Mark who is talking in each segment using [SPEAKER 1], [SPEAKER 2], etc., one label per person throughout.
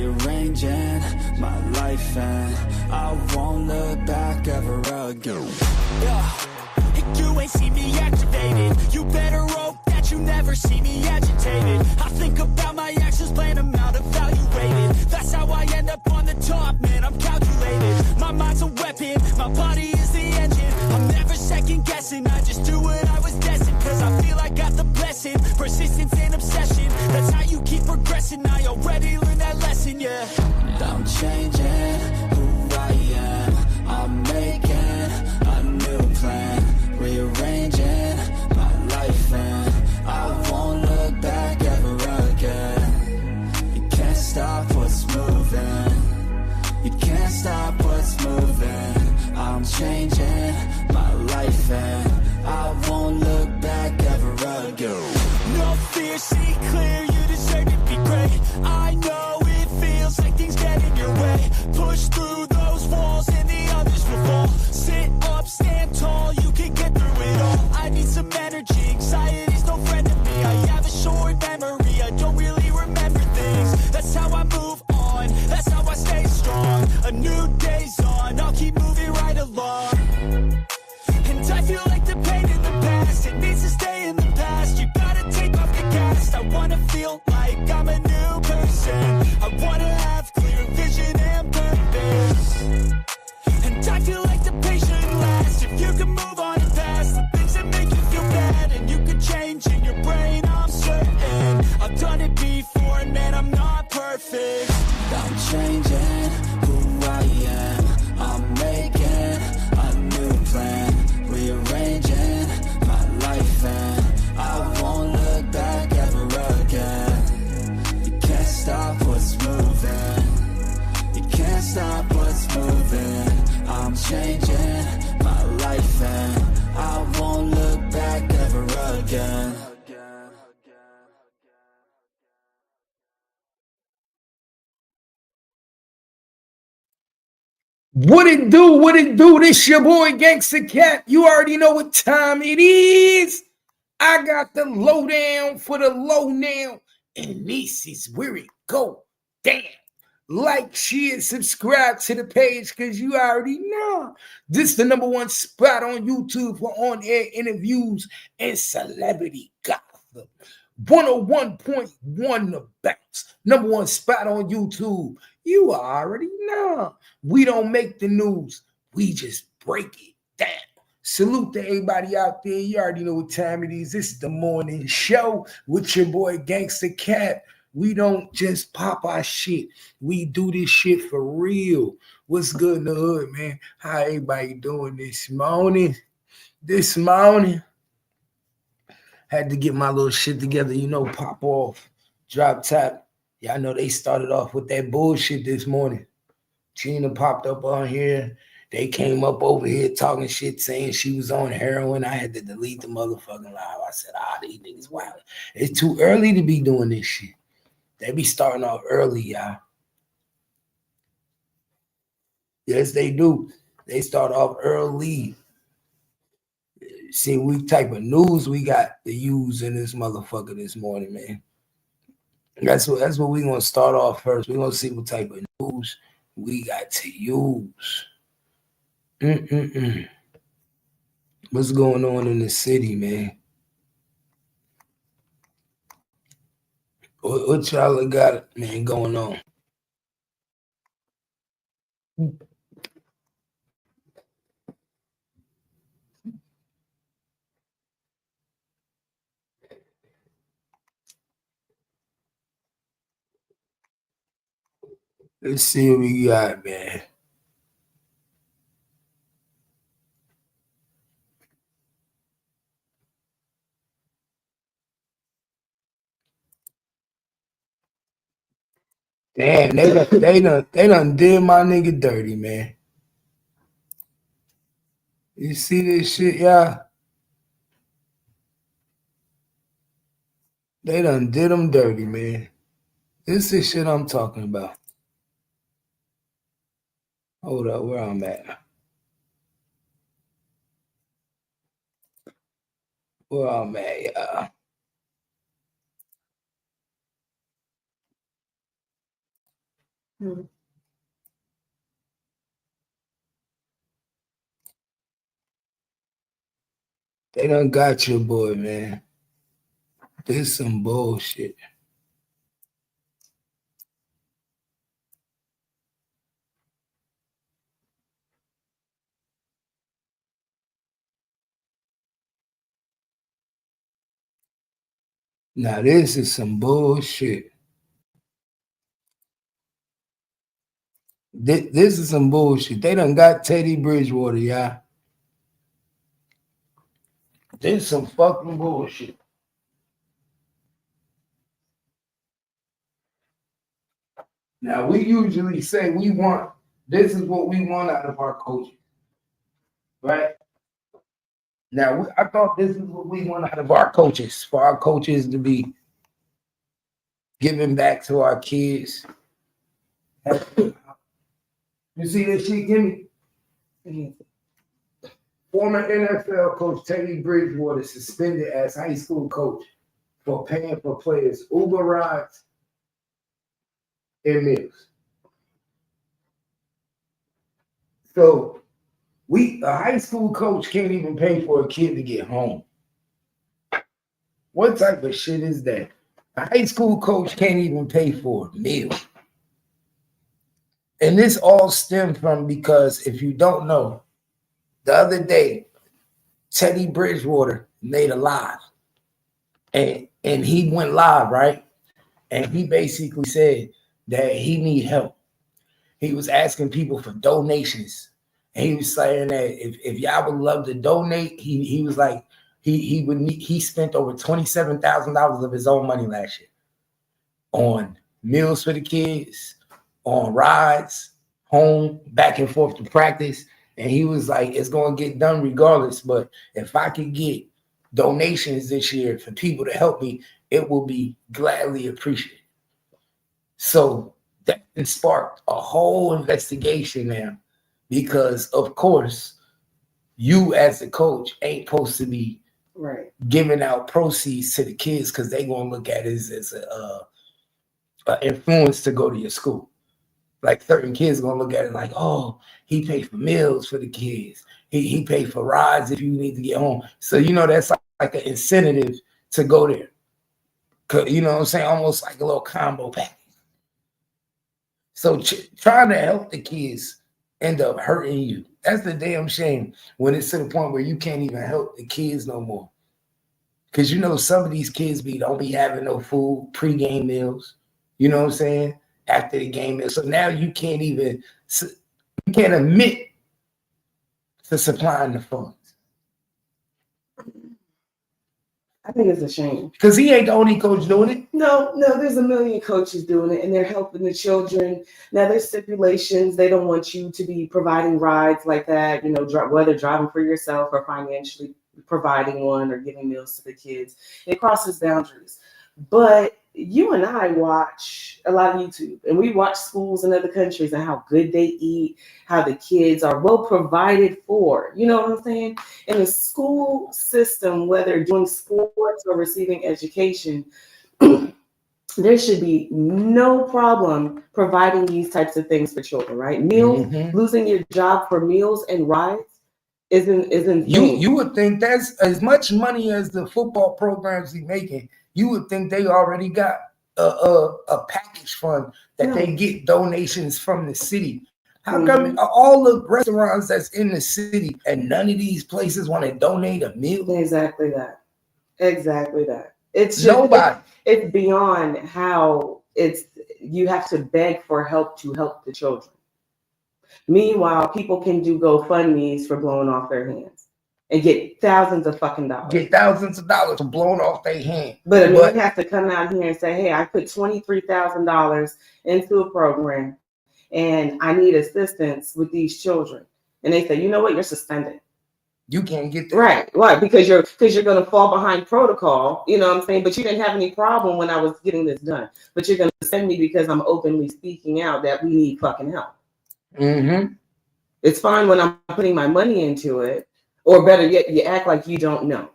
[SPEAKER 1] rearranging my life, and I won't look back ever again. Yeah. You ain't see me activated. You better hope that you never see me agitated. I think about my actions, plan them out, evaluated. That's how I end up on the top, man, I'm calculated. My mind's a weapon, my body is the engine. I'm never second guessing, I just do what I was destined. Cause I feel I got the blessing, persistence and obsession. That's how you keep progressing, I already learned that lesson, yeah. I'm changing who I am, I'm making a new plan. Rearranging my life, and I won't look back ever again. You can't stop what's moving. You can't stop what's moving. I'm changing my life, and I won't look back ever again. No fear, see clear, you deserve to be great. I know it feels like things get in your way. Push through those walls and the others will fall. Sit up, stand tall, you can get through it all. I need some energy, anxiety's no friend to me. I have a short memory, I don't really remember things. That's how I move on, that's how I stay strong. A new day's on, I'll keep moving right along. And I feel like the pain in the past, it needs to stay in the past. You gotta take off the cast. I wanna feel like I'm a new person. I wanna have clear vision and purpose. And I feel like the pain shouldn't last. If you can move on and past the things that make you feel bad, and you can change in your brain, I'm certain. I've done it before, and man, I'm not perfect. I'm changing who I am, I'm making a new plan. Rearranging my life, and I won't look back ever again. You can't stop what's moving. You can't stop what's moving. I'm changing my life, and I won't look back ever again.
[SPEAKER 2] What it do? What it do? This your boy Gangsta Cat. You already know what time it is. I got the lowdown for the low now, and this is where it go. Damn. Like, share, subscribe to the page, because you already know. This is the #1 spot on YouTube for on-air interviews and celebrity gossip. 101.1 The Bounce. #1 spot on YouTube. You already know. We don't make the news. We just break it down. Salute to everybody out there. You already know what time it is. This is the morning show with your boy Gangsta Cat. We don't just pop our shit. We do this shit for real. What's good in the hood, man? How everybody doing this morning? This morning, had to get my little shit together, pop off, drop top. Yeah, I know they started off with that bullshit this morning. Gina popped up on here. They came up over here talking shit, saying she was on heroin. I had to delete the motherfucking live. I said, these niggas wild. It's too early to be doing this shit. They be starting off early, y'all. Yes, they do. They start off early. See, we type of news we got to use in this motherfucker this morning, man. That's what we gonna start off first. We're gonna see what type of news we got to use. What's going on in the city, man? What y'all got, man, going on? Let's see what we got, man. Damn, they done did my nigga dirty, man. You see this shit, y'all? They done did them dirty, man. This is shit I'm talking about. Hold up, where I'm at. Where I'm at, y'all.
[SPEAKER 3] Hmm.
[SPEAKER 2] They done got your boy, man. This some bullshit. Now this is some bullshit. This is some bullshit. They done got Teddy Bridgewater, y'all. This is some fucking bullshit. Now we usually say this is what we want out of our coaches, right? Now I thought this is what we want out of our coaches, for our coaches to be giving back to our kids. You see this shit, Gimme? Former NFL coach Teddy Bridgewater suspended as high school coach for paying for players Uber rides and meals. So a high school coach can't even pay for a kid to get home. What type of shit is that? A high school coach can't even pay for a meal. And this all stemmed from, because if you don't know, the other day, Teddy Bridgewater made a live. And he went live, right? And he basically said that he need help. He was asking people for donations. And he was saying that if y'all would love to donate, he was like, he spent over $27,000 of his own money last year on meals for the kids, on rides, home, back and forth to practice. And he was like, it's going to get done regardless. But if I could get donations this year for people to help me, it will be gladly appreciated. So that sparked a whole investigation now, because of course you as a coach ain't supposed to be giving out proceeds to the kids, because they gonna look at it as a influence to go to your school. Like certain kids gonna look at it like, oh, he paid for meals for the kids. He paid for rides if you need to get home. So that's like an incentive to go there. You know what I'm saying? Almost like a little combo package. So trying to help the kids end up hurting you. That's the damn shame, when it's to the point where you can't even help the kids no more. Because some of these kids don't be having no food, pre-game meals. You know what I'm saying? After the game meal. So now you can't admit to supplying the funds.
[SPEAKER 3] I think it's a shame.
[SPEAKER 2] Because he ain't the only coach doing it.
[SPEAKER 3] No, there's a million coaches doing it, and they're helping the children. Now, there's stipulations. They don't want you to be providing rides like that, whether driving for yourself or financially providing one or giving meals to the kids. It crosses boundaries. But you and I watch a lot of YouTube, and we watch schools in other countries and how good they eat, how the kids are well provided for. You know what I'm saying? In the school system, whether doing sports or receiving education, there should be no problem providing these types of things for children, right? Meals, losing your job for meals and rides isn't
[SPEAKER 2] you would think that's as much money as the football programs be making. You would think they already got a package fund that they get donations from the city. How come all the restaurants that's in the city and none of these places want to donate a meal?
[SPEAKER 3] Exactly that. It's just,
[SPEAKER 2] nobody.
[SPEAKER 3] It's beyond how you have to beg for help to help the children. Meanwhile, people can do GoFundMes for blowing off their hands and get thousands of fucking dollars.
[SPEAKER 2] Get thousands of dollars for blowing off their hand.
[SPEAKER 3] But you have to come out here and say, hey, I put $23,000 into a program and I need assistance with these children. And they say, you know what, you're suspended.
[SPEAKER 2] You can't get that.
[SPEAKER 3] Right. Why? Because you're going to fall behind protocol. You know what I'm saying? But you didn't have any problem when I was getting this done. But you're going to send me because I'm openly speaking out that we need fucking help. It's fine when I'm putting my money into it, or better yet, you act like you don't know,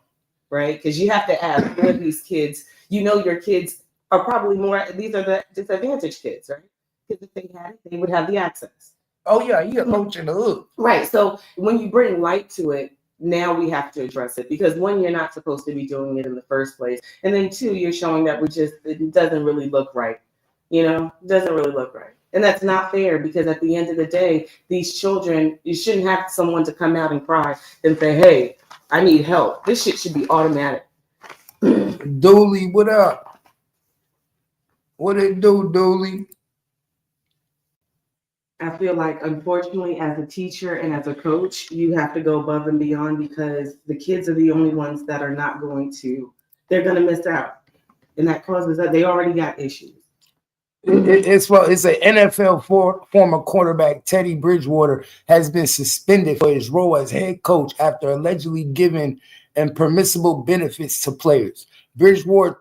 [SPEAKER 3] right? Because you have to ask, one of these kids, your kids are probably these are the disadvantaged kids, right? because if they had it, they would have the access.
[SPEAKER 2] Oh yeah, he a coach in the hood.
[SPEAKER 3] Right. So when you bring light to it, now we have to address it, because one, you're not supposed to be doing it in the first place, and then two, you're showing that it doesn't really look right. It doesn't really look right, and that's not fair, because at the end of the day, these children, you shouldn't have someone to come out and cry and say, "Hey, I need help." This shit should be automatic.
[SPEAKER 2] Dooley, what up? What it do, Dooley?
[SPEAKER 3] I feel like, unfortunately, as a teacher and as a coach, you have to go above and beyond, because the kids are the only ones that are not they're going to miss out. And that causes that they already got issues.
[SPEAKER 2] It's an NFL former quarterback, Teddy Bridgewater, has been suspended for his role as head coach after allegedly giving impermissible benefits to players. Bridgewater,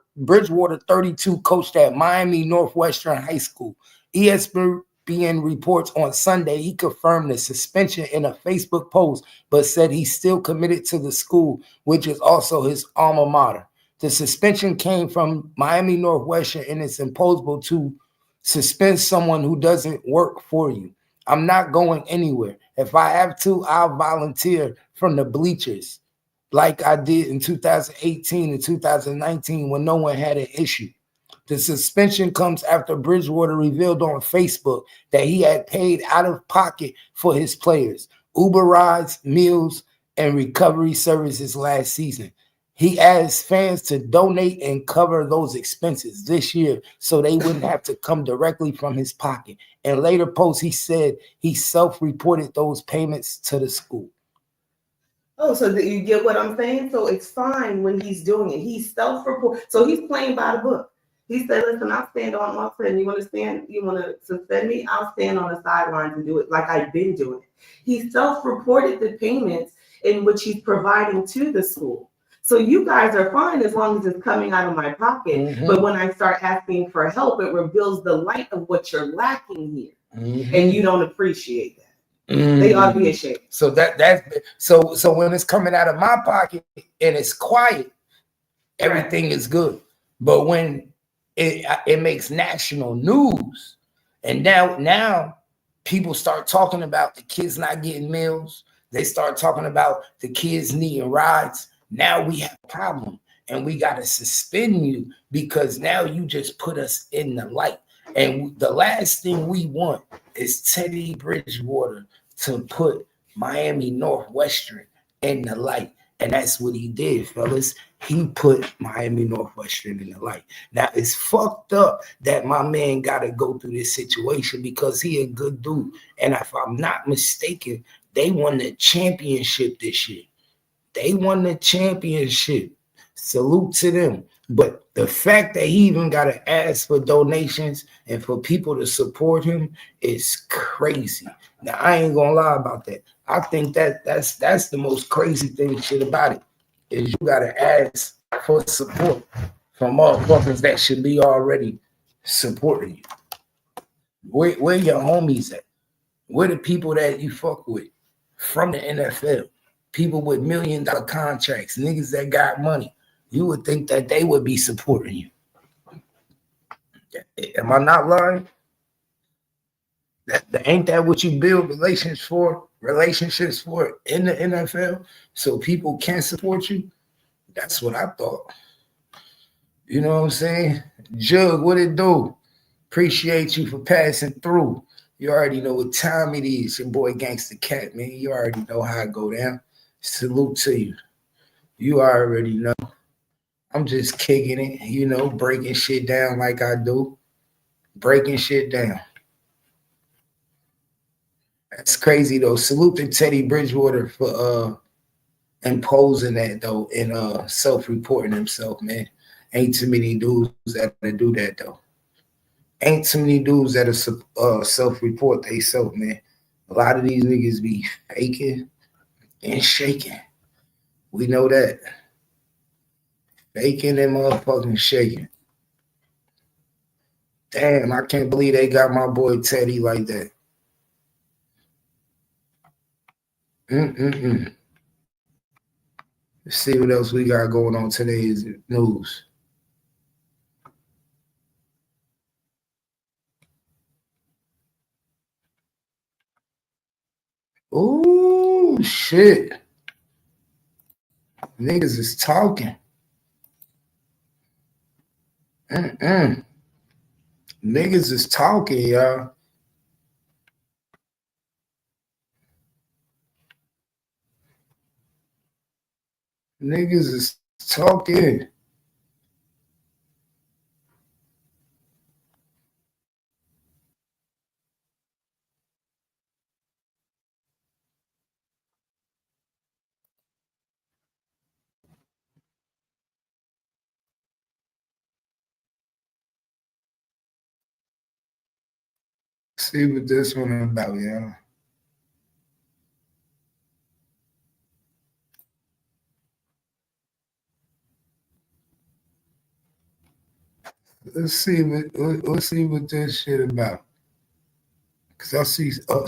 [SPEAKER 2] 32, coached at Miami Northwestern High School. ESPN reports on Sunday he confirmed the suspension in a Facebook post, but said he's still committed to the school, which is also his alma mater. The suspension came from Miami Northwestern, and it's impossible to suspend someone who doesn't work for you. I'm not going anywhere. If I have to, I'll volunteer from the bleachers, like I did in 2018 and 2019 when no one had an issue. The suspension comes after Bridgewater revealed on Facebook that he had paid out of pocket for his players, Uber rides, meals, and recovery services last season. He asked fans to donate and cover those expenses this year so they wouldn't have to come directly from his pocket. In later posts, he said he self-reported those payments to the school.
[SPEAKER 3] Oh, so you get what I'm saying? So it's fine when he's doing it. He's self-report. So he's playing by the book. He said, "Listen, I'll stand on my friend. You want to suspend me? I'll stand on the sidelines and do it like I've been doing it." He self-reported the payments in which he's providing to the school. So you guys are fine as long as it's coming out of my pocket. Mm-hmm. But when I start asking for help, it reveals the light of what you're lacking here. Mm-hmm. And you don't appreciate that. Mm-hmm. They ought to be ashamed.
[SPEAKER 2] So so when it's coming out of my pocket and it's quiet, everything is good. But when it makes national news, and now people start talking about the kids not getting meals. They start talking about the kids needing rides. Now we have a problem, and we got to suspend you because now you just put us in the light. And the last thing we want is Teddy Bridgewater to put Miami Northwestern in the light. And that's what he did, fellas. He put Miami Northwestern in the light. Now, it's fucked up that my man got to go through this situation because he a good dude. And if I'm not mistaken, they won the championship this year. They won the championship. Salute to them. But the fact that he even got to ask for donations and for people to support him is crazy. Now, I ain't going to lie about that. I think that's the most crazy shit about it is you got to ask for support from motherfuckers that should be already supporting you. Where your homies at? Where the people that you fuck with from the NFL? People with $1 million contracts, niggas that got money. You would think that they would be supporting you. Am I not lying? Ain't that what you build relationships for in the NFL? So people can support you? That's what I thought. You know what I'm saying? Jug, what it do? Appreciate you for passing through. You already know what time it is. Your boy Gangsta Cat, man. You already know how it go down. Salute to you. You already know. I'm just kicking it, breaking shit down like I do. Breaking shit down. That's crazy, though. Salute to Teddy Bridgewater for imposing that, though, and self-reporting himself, man. Ain't too many dudes that do that, though. Ain't too many dudes that self-report themselves, man. A lot of these niggas be faking and shaking. We know that. Faking and motherfucking shaking. Damn, I can't believe they got my boy Teddy like that. Let's see what else we got going on today's news. Oh shit. Niggas is talking. Niggas is talking, y'all. Niggas is talking. See what this one about, y'all. Let's see what this shit about. Cause I see some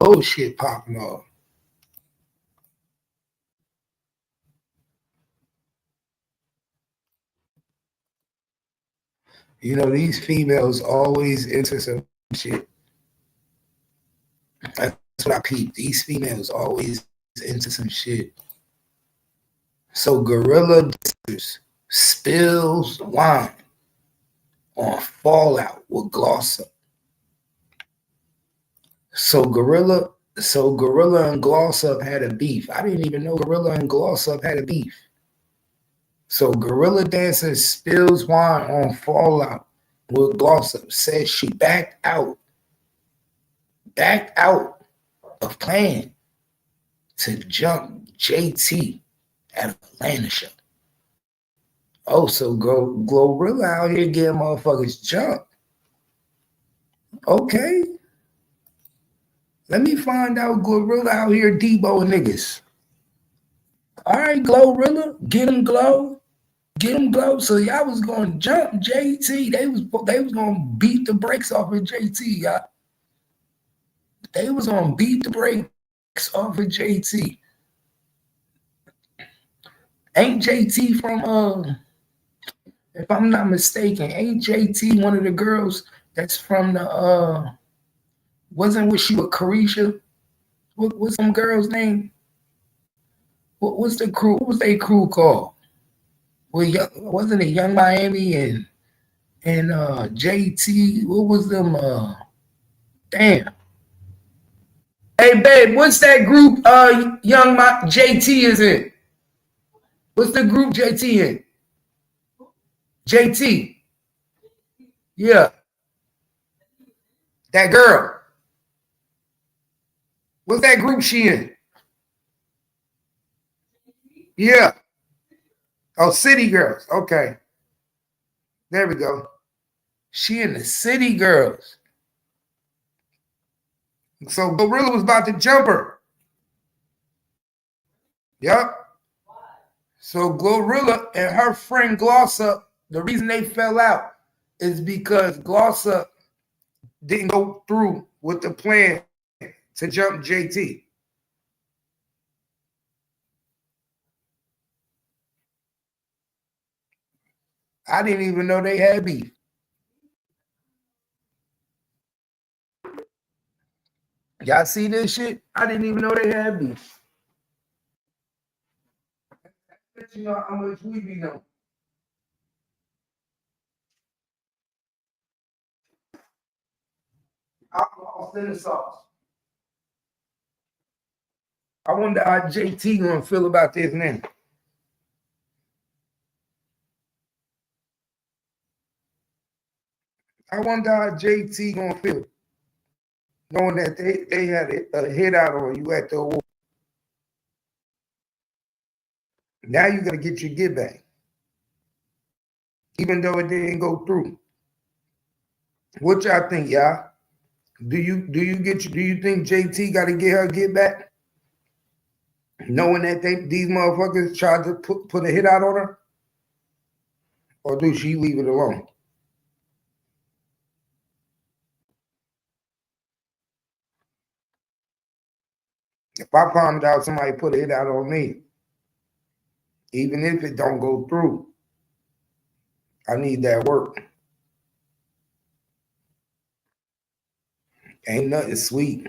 [SPEAKER 2] old shit popping off. You know, these females always into some shit. That's what I peep. These females always into some shit. So Gorilla spills wine on Fallout with Gloss Up. So Gorilla and Gloss Up had a beef. I didn't even know Gorilla and Gloss Up had a beef. So Gorilla Dancer spills wine on Fallout with Gloss Up. Says she backed out of plan to jump JT at Atlanta show. Oh, so Glorilla out here getting motherfuckers jumped. Okay. Let me find out Glorilla out here deboing niggas. All right, Glorilla, get him Glow. Get him Glow. So y'all was going to jump JT. They was going to beat the brakes off of JT, y'all. They was going to beat the brakes off of JT. Ain't JT from if I'm not mistaken, ain't JT one of the girls that's from the wasn't with you with Carisha? What's some girl's name? What's the crew? What was their crew called? Well, wasn't it Young Miami and JT? What was them? Damn. Hey babe, what's that group? JT is in. What's the group JT in? JT. Yeah. That girl. What's that group she in? Yeah. Oh, City Girls. Okay. There we go. She in the City Girls. So Gorilla was about to jump her. Yep. So Glorilla and her friend Gloss Up, the reason they fell out is because Gloss Up didn't go through with the plan to jump JT. I didn't even know they had beef. Y'all see this shit? I didn't even know they had beef. You know how much we be knowing. Alcohol in the sauce. I wonder how JT gonna feel about this now. I wonder how JT gonna feel knowing that they had a hit out on you at the award. Now you gotta get your get back, even though it didn't go through. What y'all think, y'all? Do you think JT got to get her get back, knowing that these motherfuckers tried to put a hit out on her, or do she leave it alone? If I found out somebody put a hit out on me, even if it don't go through, I need that work. Ain't nothing sweet.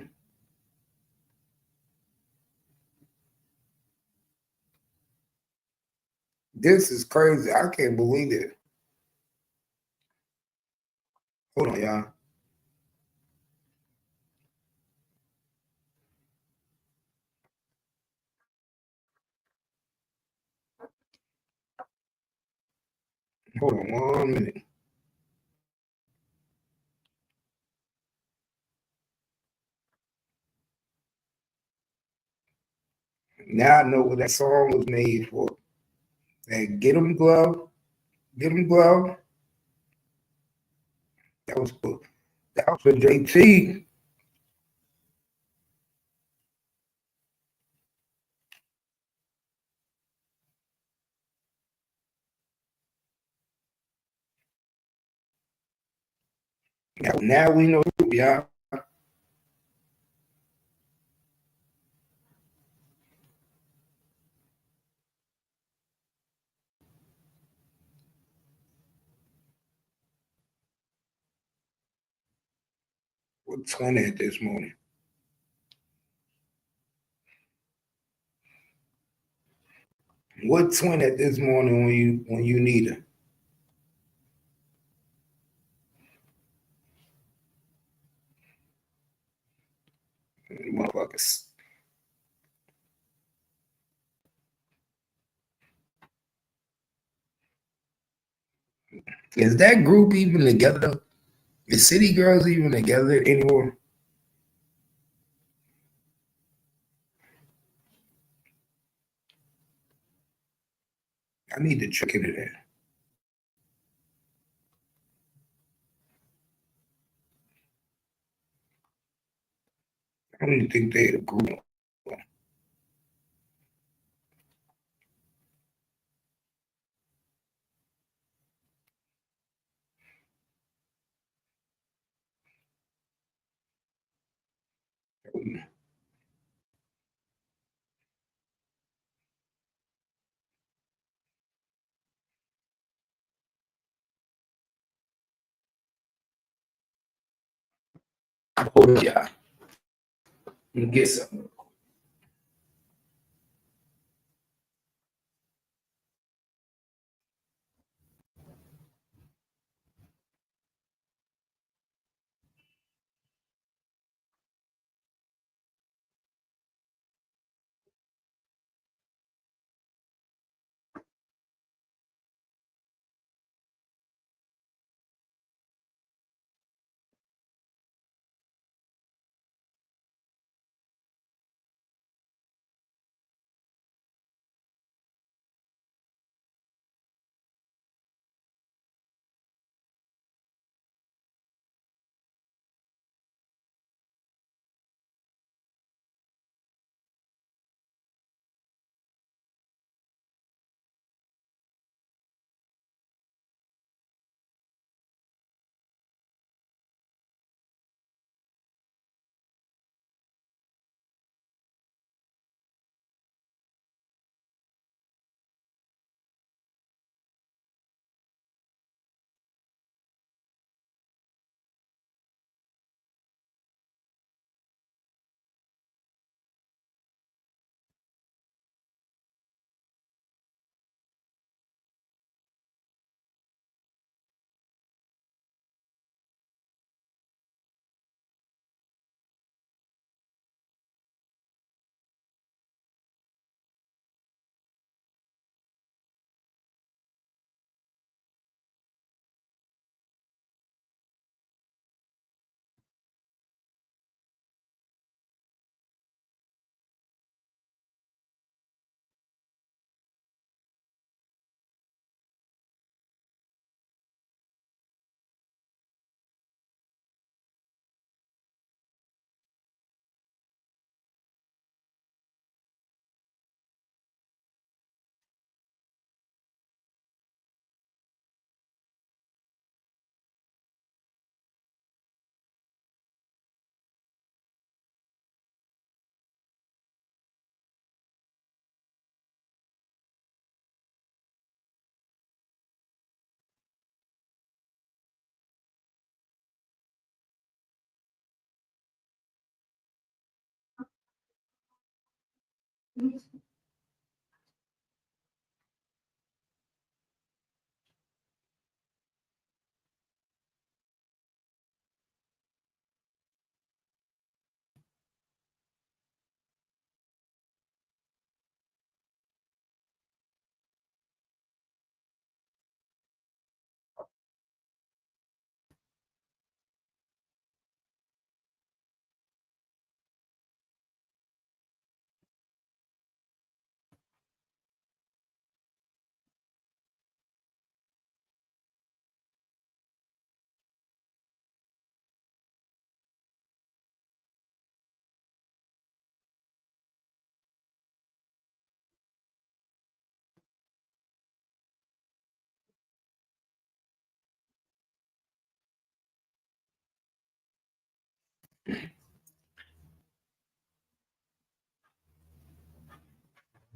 [SPEAKER 2] This is crazy. I can't believe it. Hold on, y'all. Hold on 1 minute. Now I know what that song was made for. That Get 'em Glove, Get 'em Glove. That was for JT. Now we know, y'all. What 20 at this morning? What 20 at this morning when you need her? Motherfuckers. Is that group even together? Is City Girls even together anymore? I need to check into that. I don't even think they the group. Hold on, y'all. Let me get some.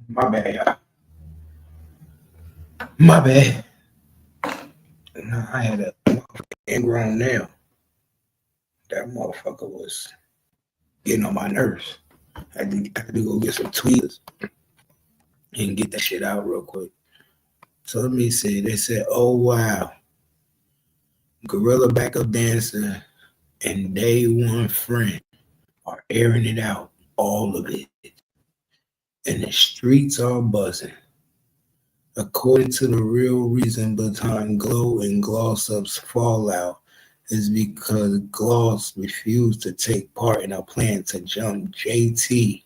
[SPEAKER 2] My bad, y'all. My bad. No, I had a ingrown nail. That motherfucker was getting on my nerves. I had to go get some tweezers and get that shit out real quick. So let me see. They said, oh wow, gorilla backup dancer and day one friend are airing it out, all of it. And the streets are buzzing. According to the real reason behind Glow and Gloss Up's fallout is because Gloss refused to take part in a plan to jump JT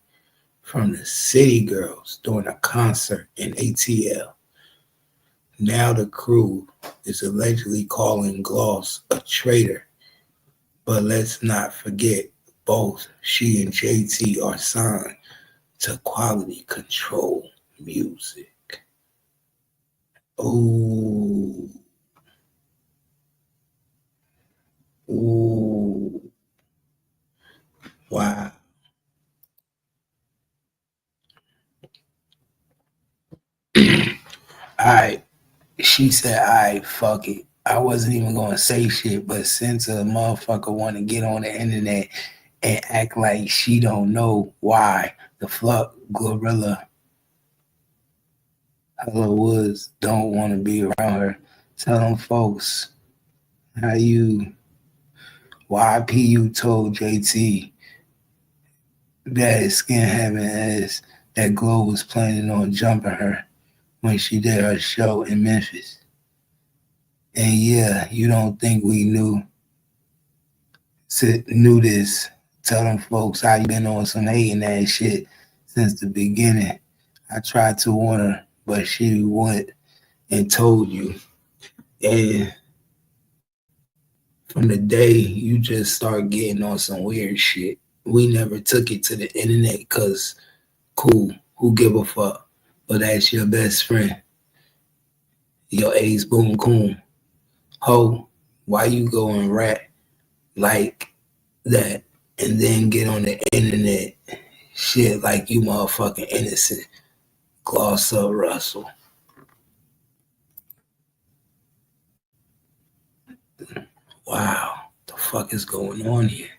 [SPEAKER 2] from the City Girls during a concert in ATL. Now the crew is allegedly calling Gloss a traitor, but let's not forget both she and JT are signed to Quality Control Music. Ooh. Ooh. Wow. I She said, I fuck it. I wasn't even gonna say shit, but since a motherfucker wanna get on the internet and act like she don't know why the fuck gorilla Hello Woods don't wanna be around her, tell them folks how you YPU told JT that his skin having as that Glow was planning on jumping her when she did her show in Memphis. And yeah, you don't think we knew this. Tell them folks how you been on some hating ass shit since the beginning. I tried to warn her, but she went and told you. And from the day you just start getting on some weird shit, we never took it to the internet because cool, who give a fuck? But that's your best friend, your ace boom coon. Ho, why you go and rap like that and then get on the internet shit like you motherfucking innocent? Gloss up Russell. Wow, the fuck is going on here?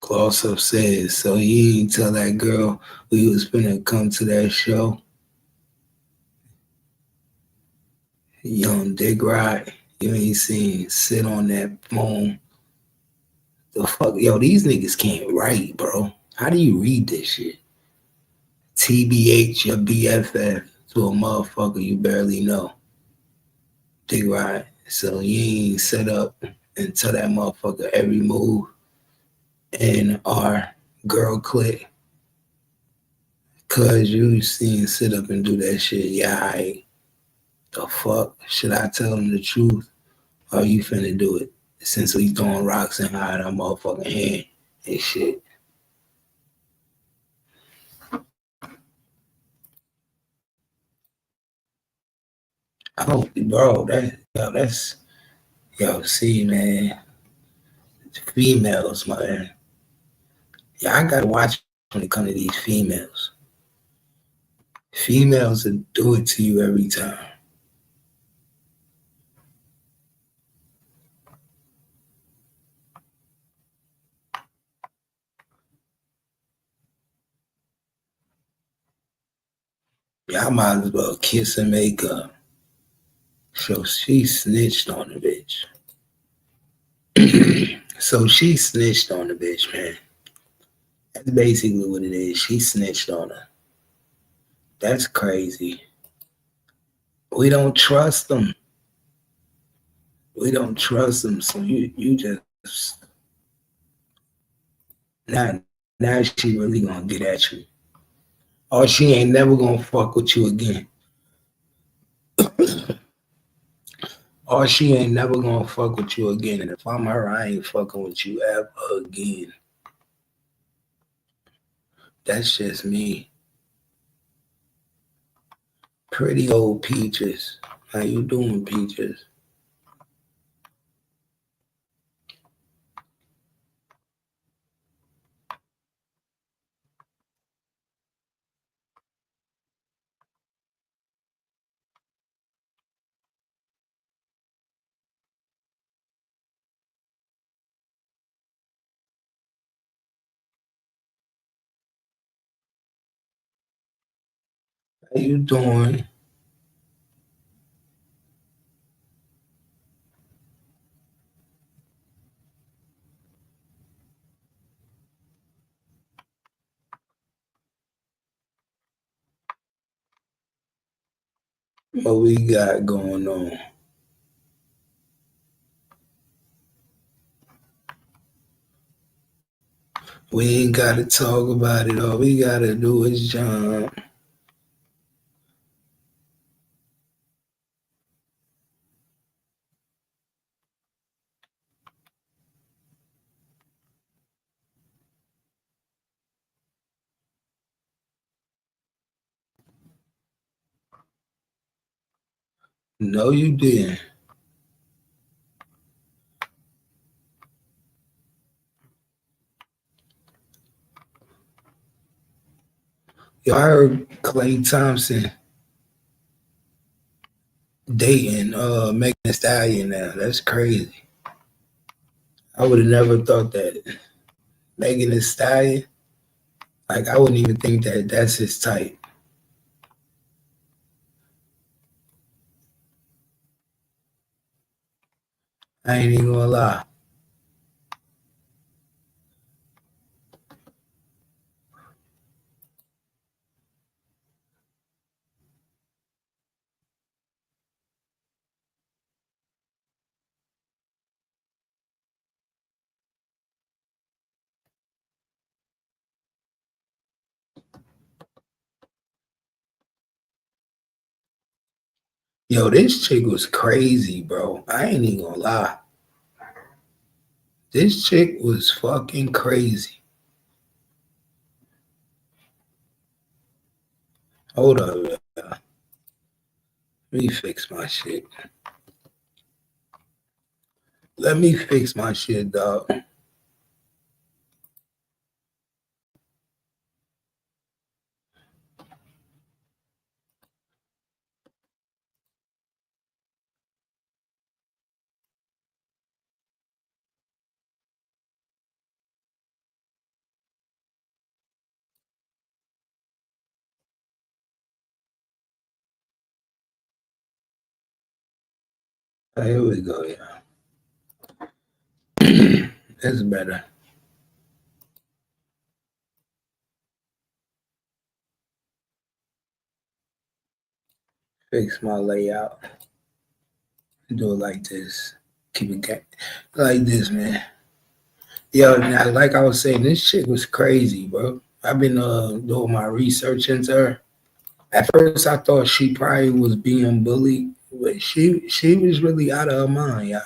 [SPEAKER 2] Gloss up says, so you ain't tell that girl we was finna come to that show? Young Dick Ride, you ain't seen sit on that phone. The fuck, yo, these niggas can't write, bro. How do you read this shit? TBH, your BFF to a motherfucker you barely know. Dick Ride. So you ain't set up and tell that motherfucker every move in our girl clique. Cause you seen sit up and do that shit. Yeah, the fuck? Should I tell him the truth? Or you finna do it? Since we throwing rocks and hiding our motherfucking hand and shit. Oh, bro, see, man, females, man. Yeah, I gotta watch when it comes to these females. Females will do it to you every time. Yeah, I might as well kiss and make up. So she snitched on the bitch. So she snitched on the bitch, man. That's basically what it is. She snitched on her. That's crazy. We don't trust them. We don't trust them. So you just now now she really gonna get at you. Or she ain't never gonna fuck with you again. Or she ain't never gonna fuck with you again. And if I'm her, I ain't fucking with you ever again. That's just me. Pretty old Peaches. How you doing, Peaches? How you doing? What we got going on? We ain't gotta talk about it. All we gotta do is jump. No, you didn't. Yo, I heard Clay Thompson dating Megan Thee Stallion now. That's crazy. I would have never thought that. Megan Thee Stallion, like I wouldn't even think that that's his type. I ain't even gonna lie. Yo, this chick was crazy, bro. I ain't even gonna lie. This chick was fucking crazy. Hold up. Let me fix my shit. Let me fix my shit, dog. Here we go, yeah. That's better. Fix my layout. Do it like this. Keep it like this, man. Yo, now, like I was saying, this shit was crazy, bro. I've been doing my research into her. At first, I thought she probably was being bullied, but she was really out of her mind, yeah.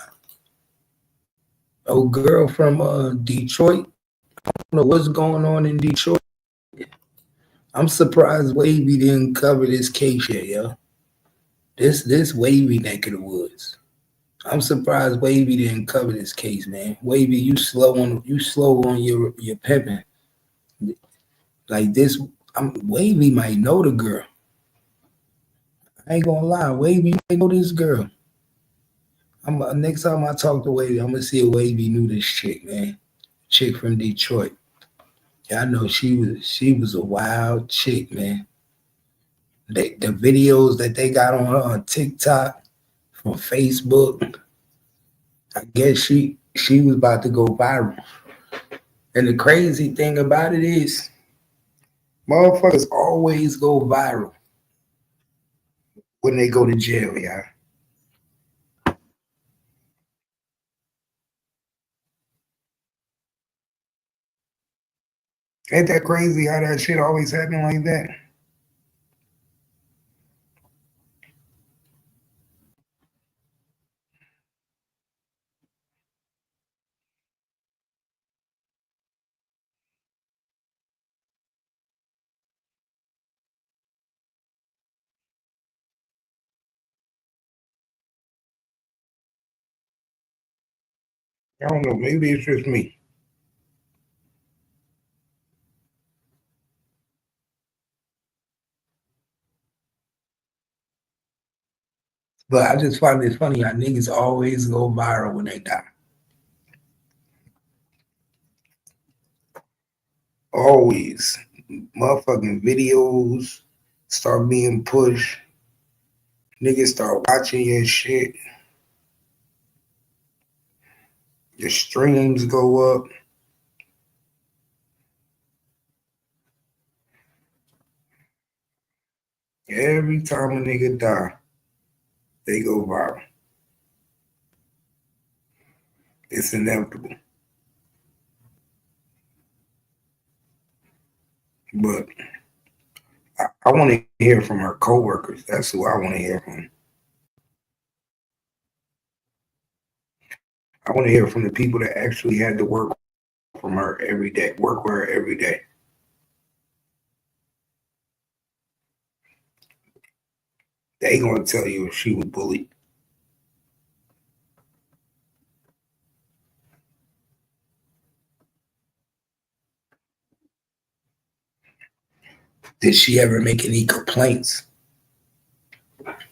[SPEAKER 2] Old girl from Detroit. I don't know what's going on in Detroit. I'm surprised Wavy didn't cover this case yet, yo. This Wavy neck of the woods. I'm surprised Wavy didn't cover this case, man. Wavy, you slow on your pimping. Like this, Wavy might know the girl. I ain't gonna lie, Wavy might know this girl. Next time I talk to Wavy, I'm gonna see if Wavy knew this chick, man. Chick from Detroit. Yeah, I know she was a wild chick, man. The videos that they got on her on TikTok, from Facebook, I guess she was about to go viral. And the crazy thing about it is, motherfuckers always go viral when they go to jail, yeah. Ain't that crazy how that shit always happen like that? I don't know. Maybe it's just me. But I just find it funny how niggas always go viral when they die. Always. Motherfucking videos start being pushed. Niggas start watching your shit. Your streams go up. Every time a nigga die, they go viral. It's inevitable. But I want to hear from her coworkers. That's who I want to hear from. I want to hear from the people that actually had to work from her every day, work with her every day. They gonna tell you if she was bullied. Did she ever make any complaints?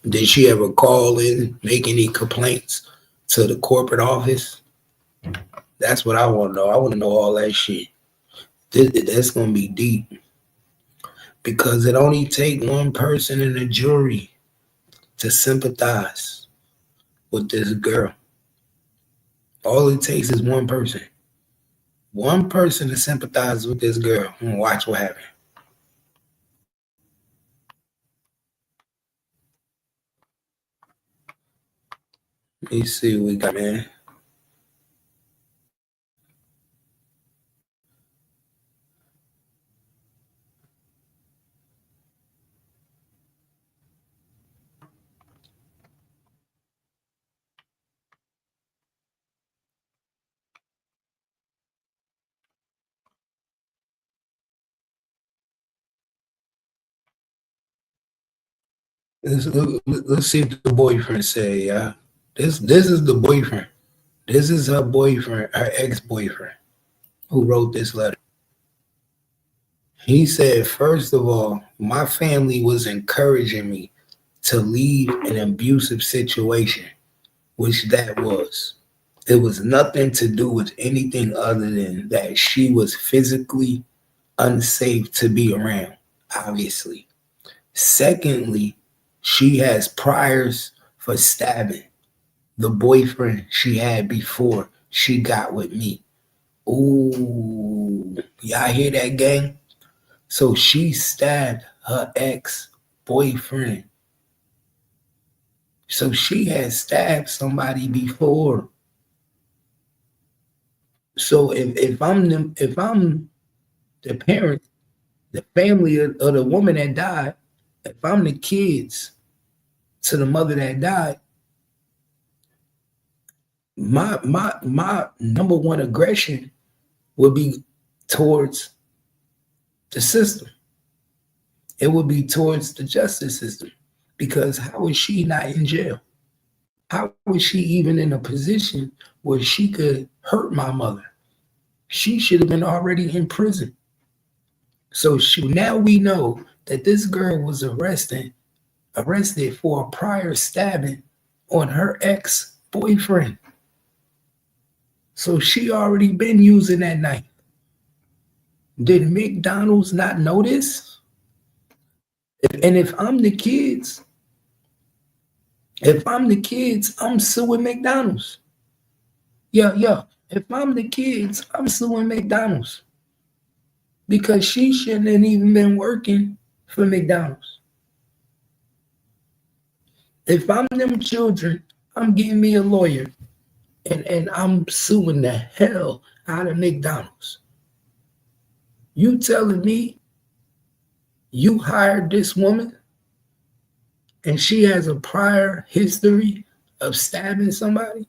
[SPEAKER 2] Did she ever call in, make any complaints to the corporate office? That's what I want to know. I want to know all that shit. That's gonna be deep because it only take one person in the jury to sympathize with this girl. All it takes is one person. One person to sympathize with this girl and watch what happens. Let me see what we got, man. Let's see what the boyfriend say, yeah. This is the boyfriend. This is her boyfriend, her ex-boyfriend, who wrote this letter. He said, first of all, my family was encouraging me to leave an abusive situation, which that was. It was nothing to do with anything other than that she was physically unsafe to be around, obviously. Secondly, she has priors for stabbing the boyfriend she had before she got with me. Ooh, y'all hear that, gang? So she stabbed her ex-boyfriend. So she had stabbed somebody before. So if I'm the parent, the family of the woman that died, if I'm the kids to the mother that died, my number one aggression would be towards the system. It would be towards the justice system. Because how is she not in jail? How was she even in a position where she could hurt my mother? She should have been already in prison. So now we know that this girl was arrested for a prior stabbing on her ex-boyfriend. So she already been using that knife. Did McDonald's not notice? And if I'm the kids, I'm suing McDonald's. Yeah. If I'm the kids, I'm suing McDonald's because she shouldn't have even been working for McDonald's. If I'm them children, I'm getting me a lawyer and I'm suing the hell out of McDonald's. You telling me you hired this woman and she has a prior history of stabbing somebody?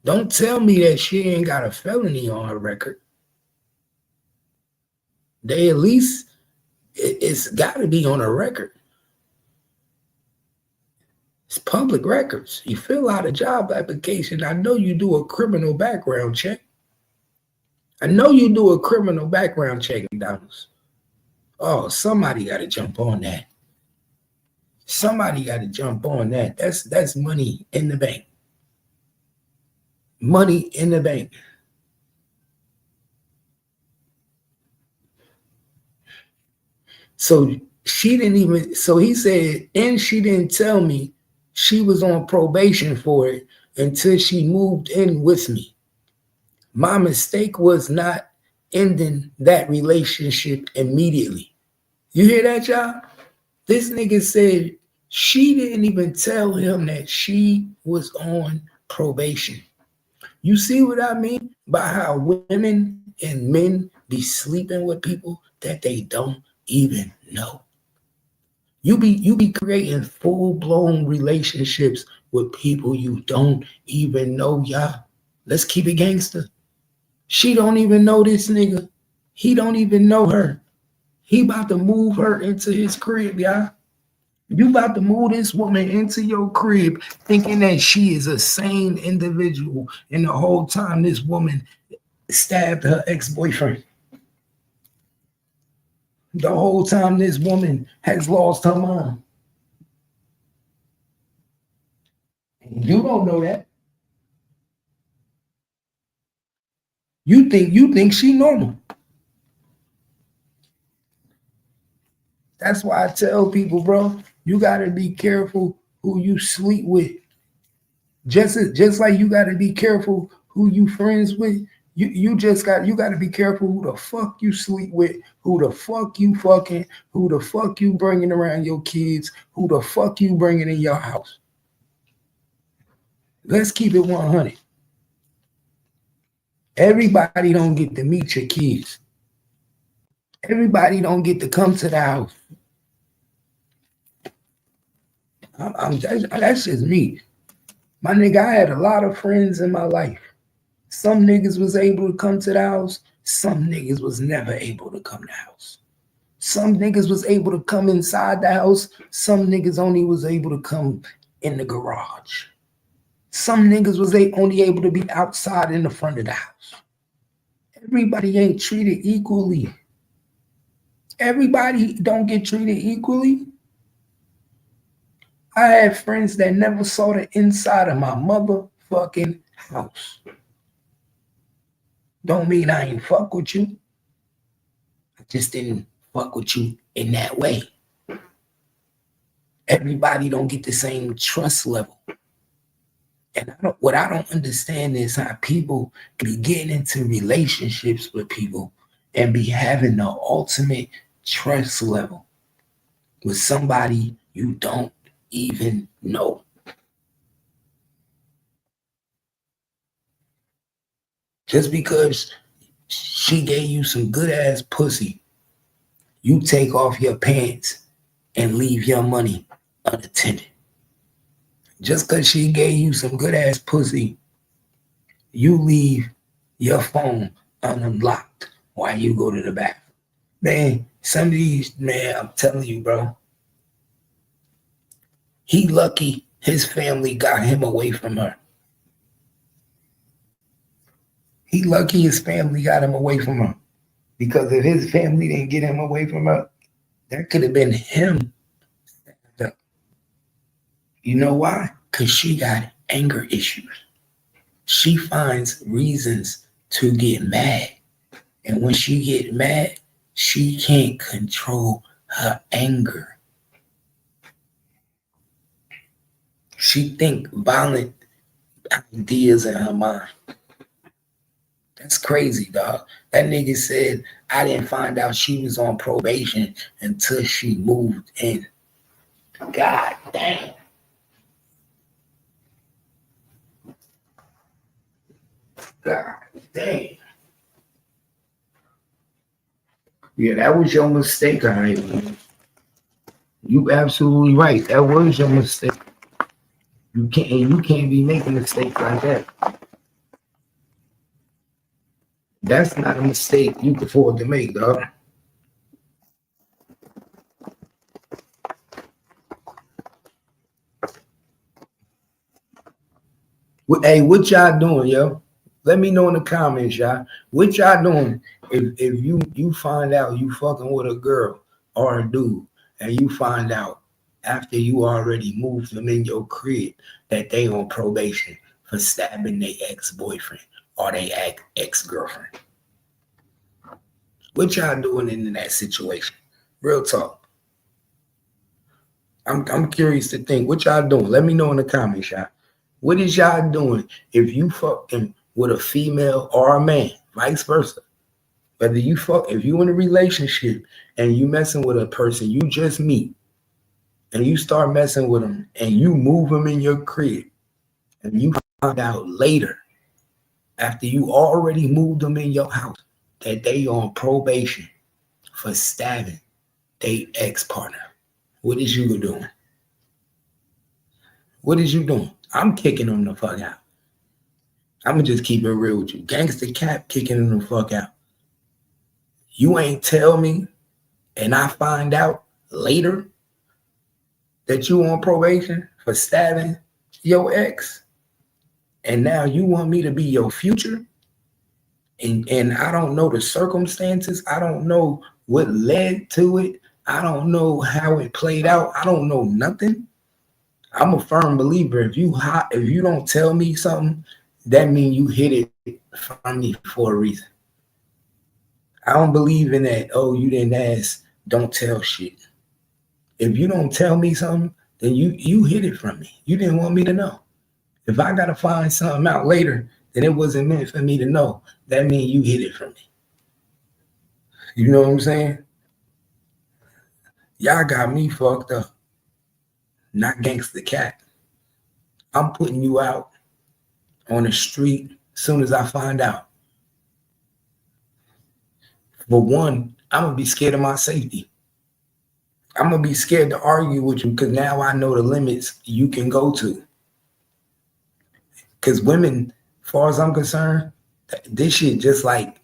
[SPEAKER 2] Don't tell me that she ain't got a felony on her record. They at least, it's got to be on her record. It's public records. You fill out a job application. I know you do a criminal background check. I know you do a criminal background check, McDonald's. Oh, somebody got to jump on that. Somebody got to jump on that. That's money in the bank. Money in the bank. So she didn't even, so he said, and she didn't tell me she was on probation for it until she moved in with me. My mistake was not ending that relationship immediately. You hear that, y'all? This nigga said she didn't even tell him that she was on probation. You see what I mean by how women and men be sleeping with people that they don't even know. You be creating full-blown relationships with people you don't even know, y'all. Let's keep it gangster. She don't even know this nigga. He don't even know her. He about to move her into his crib, y'all. You about to move this woman into your crib thinking that she is a sane individual, and the whole time this woman stabbed her ex-boyfriend. The whole time this woman has lost her mind. You don't know that. You think she normal. That's why I tell people, bro, you gotta be careful who you sleep with. Just like you gotta be careful who you friends with. You gotta be careful who the fuck you sleep with, who the fuck you fucking, who the fuck you bringing around your kids, who the fuck you bringing in your house. Let's keep it 100. Everybody don't get to meet your kids. Everybody don't get to come to the house. That's just me. My nigga, I had a lot of friends in my life. Some niggas was able to come to the house. Some niggas was never able to come to the house. Some niggas was able to come inside the house. Some niggas only was able to come in the garage. Some niggas was only able to be outside in the front of the house. Everybody ain't treated equally. Everybody don't get treated equally. I had friends that never saw the inside of my motherfucking house. Don't mean I ain't fuck with you. I just didn't fuck with you in that way. Everybody don't get the same trust level. And what I don't understand is how people be getting into relationships with people and be having the ultimate trust level with somebody you don't even know. Just because she gave you some good ass pussy, you take off your pants and leave your money unattended. Just because she gave you some good ass pussy, you leave your phone unlocked while you go to the bathroom. Man, some of these, man, I'm telling you, bro. He lucky his family got him away from her. He lucky his family got him away from her. Because if his family didn't get him away from her, that could have been him. You know why? Because she got anger issues. She finds reasons to get mad. And when she get mad, she can't control her anger. She think violent ideas in her mind. That's crazy, dog. That nigga said, I didn't find out she was on probation until she moved in. God damn. God damn. Yeah, that was your mistake, all right, man. You absolutely right. That was your mistake. You can't be making mistakes like that. That's not a mistake you can afford to make, dog. Hey, what y'all doing, yo? Let me know in the comments, y'all. What y'all doing if you find out you fucking with a girl or a dude, and you find out after you already moved them in your crib that they on probation for stabbing their ex-boyfriend or their ex-girlfriend? What y'all doing in that situation? Real talk. I'm curious to think. What y'all doing? Let me know in the comments, y'all. What is y'all doing if you fucking with a female or a man, vice versa? Whether you fuck, if you in a relationship and you messing with a person you just meet, and you start messing with them, and you move them in your crib, and you find out later, after you already moved them in your house, that they on probation for stabbing their ex-partner. What is you doing? What is you doing? I'm kicking them the fuck out. I'm gonna just keep it real with you. Gangster Cap kicking them the fuck out. You ain't tell me, and I find out later that you on probation for stabbing your ex, and now you want me to be your future, and I don't know the circumstances. I don't know what led to it. I don't know how it played out. I don't know nothing. I'm a firm believer. If you don't tell me something, that means you hid it from me for a reason. I don't believe in that. Oh, you didn't ask. Don't tell shit. If you don't tell me something, then you hid it from me. You didn't want me to know. If I gotta find something out later, then it wasn't meant for me to know. That means you hid it from me. You know what I'm saying? Y'all got me fucked up. Not Gangster Cat. I'm putting you out on the street as soon as I find out. For one, I'm gonna be scared of my safety. I'm gonna be scared to argue with you because now I know the limits you can go to. Because women, as far as I'm concerned, this shit just like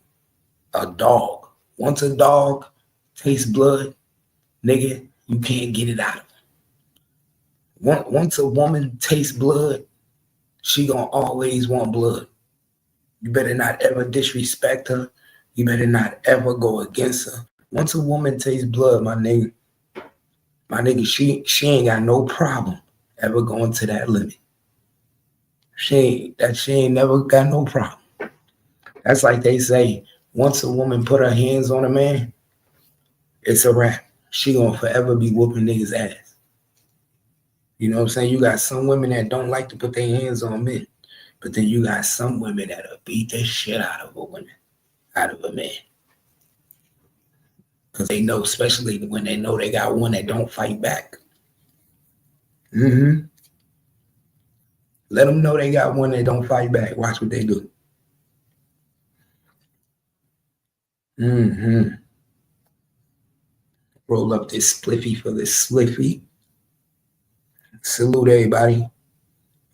[SPEAKER 2] a dog. Once a dog tastes blood, nigga, you can't get it out of them. Once a woman tastes blood, she gonna always want blood. You better not ever disrespect her. You better not ever go against her. Once a woman tastes blood, my nigga, she ain't got no problem ever going to that limit. She ain't never got no problem. That's like they say, once a woman put her hands on a man, it's a wrap. She gonna forever be whooping niggas' ass. You know what I'm saying? You got some women that don't like to put their hands on men, but then you got some women that'll beat the shit out of a man. Because they know, especially when they know they got one that don't fight back. Mm-hmm. Let them know they got one that don't fight back. Watch what they do. Mm-hmm. Roll up this spliffy for this spliffy. Salute everybody.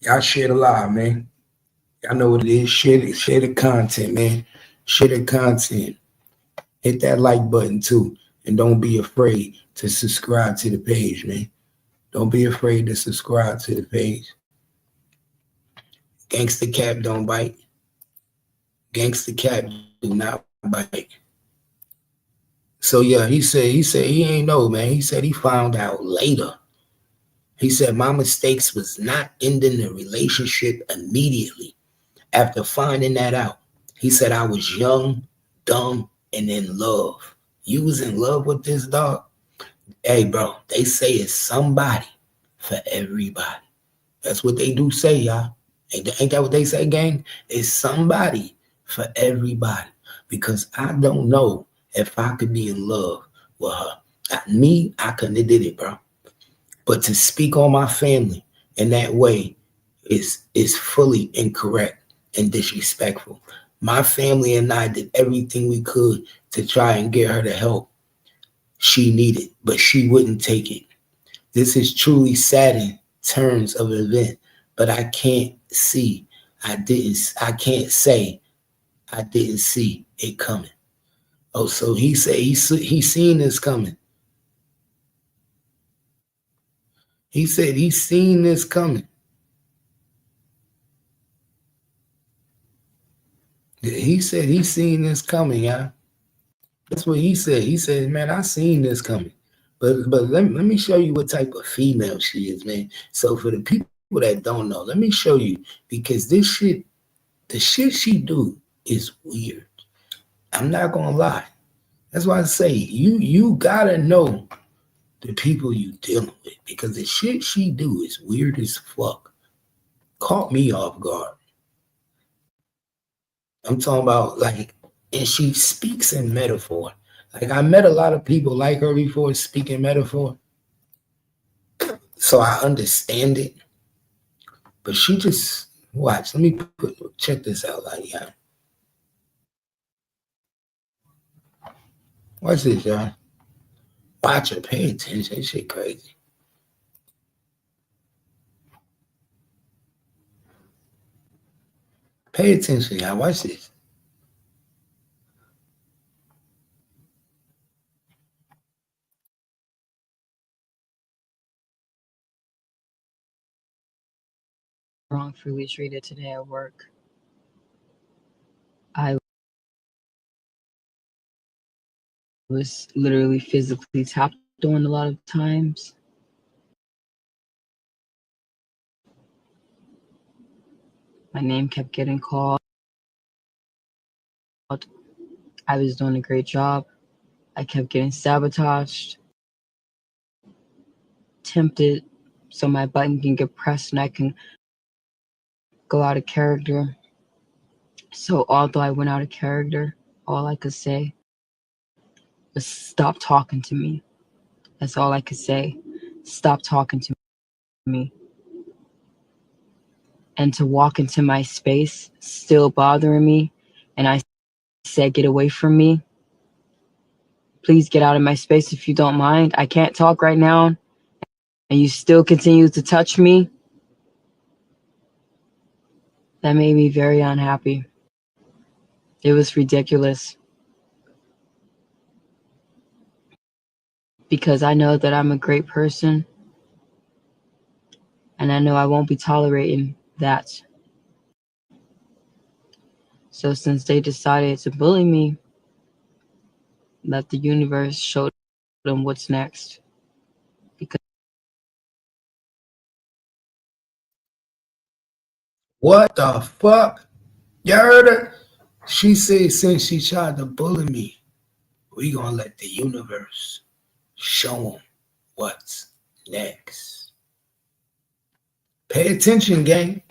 [SPEAKER 2] Y'all share the live, man. Y'all know what it is. Share the content, man. Share the content. Hit that like button too. And don't be afraid to subscribe to the page, man. Don't be afraid to subscribe to the page. Gangster Cap don't bite. Gangster Cap do not bite. So yeah, he said he ain't know, man. He said he found out later. He said my mistakes was not ending the relationship immediately after finding that out. He said I was young, dumb, and in love. You was in love with this dog? Hey, bro, they say it's somebody for everybody. That's what they do say, y'all. Ain't that what they say, gang? It's somebody for everybody. Because I don't know if I could be in love with her. I couldn't have did it, bro. But to speak on my family in that way is fully incorrect and disrespectful. My family and I did everything we could to try and get her the help she needed, but she wouldn't take it. This is truly sad in terms of an event, but I can't say I didn't see it coming. Oh, so he said he seen this coming. He said he seen this coming. He said he seen this coming, yeah. That's what he said. He said, man, I seen this coming. But let me show you what type of female she is, man. So for the people that don't know, let me show you because this shit, the shit she do is weird. I'm not gonna lie. That's why I say you gotta know the people you dealing with because the shit she do is weird as fuck. Caught me off guard. I'm talking about like, and she speaks in metaphor. Like I met a lot of people like her before speaking metaphor, so I understand it. But she just watch. Let me check this out, like yeah. Watch this, y'all. Watch her. Pay attention. This shit crazy. Pay attention, y'all. Watch this.
[SPEAKER 4] Wrongfully treated today at work. I was literally physically tapped on a lot of times. My name kept getting called. I was doing a great job. I kept getting sabotaged, tempted, so my button can get pressed and I can go out of character. So although I went out of character, all I could say was stop talking to me. That's all I could say. Stop talking to me. And to walk into my space, still bothering me, and I said, get away from me. Please get out of my space if you don't mind. I can't talk right now. And you still continue to touch me. That made me very unhappy. It was ridiculous. Because I know that I'm a great person. And I know I won't be tolerating that. So since they decided to bully me, let the universe show them what's next. Because
[SPEAKER 2] What the fuck? You heard her? She said since she tried to bully me, we gonna let the universe show them what's next. Pay attention, gang.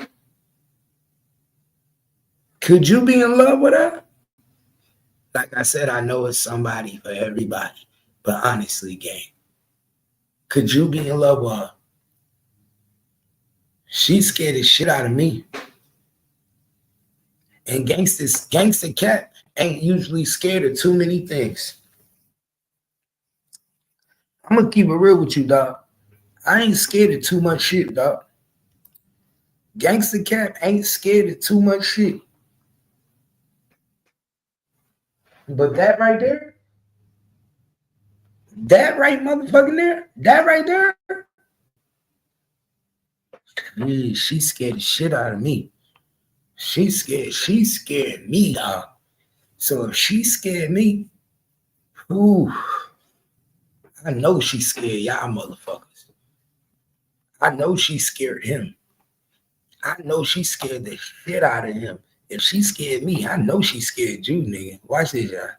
[SPEAKER 2] Could you be in love with her? Like I said, I know it's somebody for everybody. But honestly, gang, could you be in love with her? She scared the shit out of me. And gangster cat ain't usually scared of too many things. I'm gonna keep it real with you, dog. I ain't scared of too much shit, dog. Gangster cat ain't scared of too much shit. But that right motherfucking there, that right there, yeah, she scared the shit out of me. She scared me, dog. So if she scared me, ooh, I know she scared y'all motherfuckers. I know she scared him. I know she scared the shit out of him. If she scared me, I know she scared you, nigga. Watch this, y'all.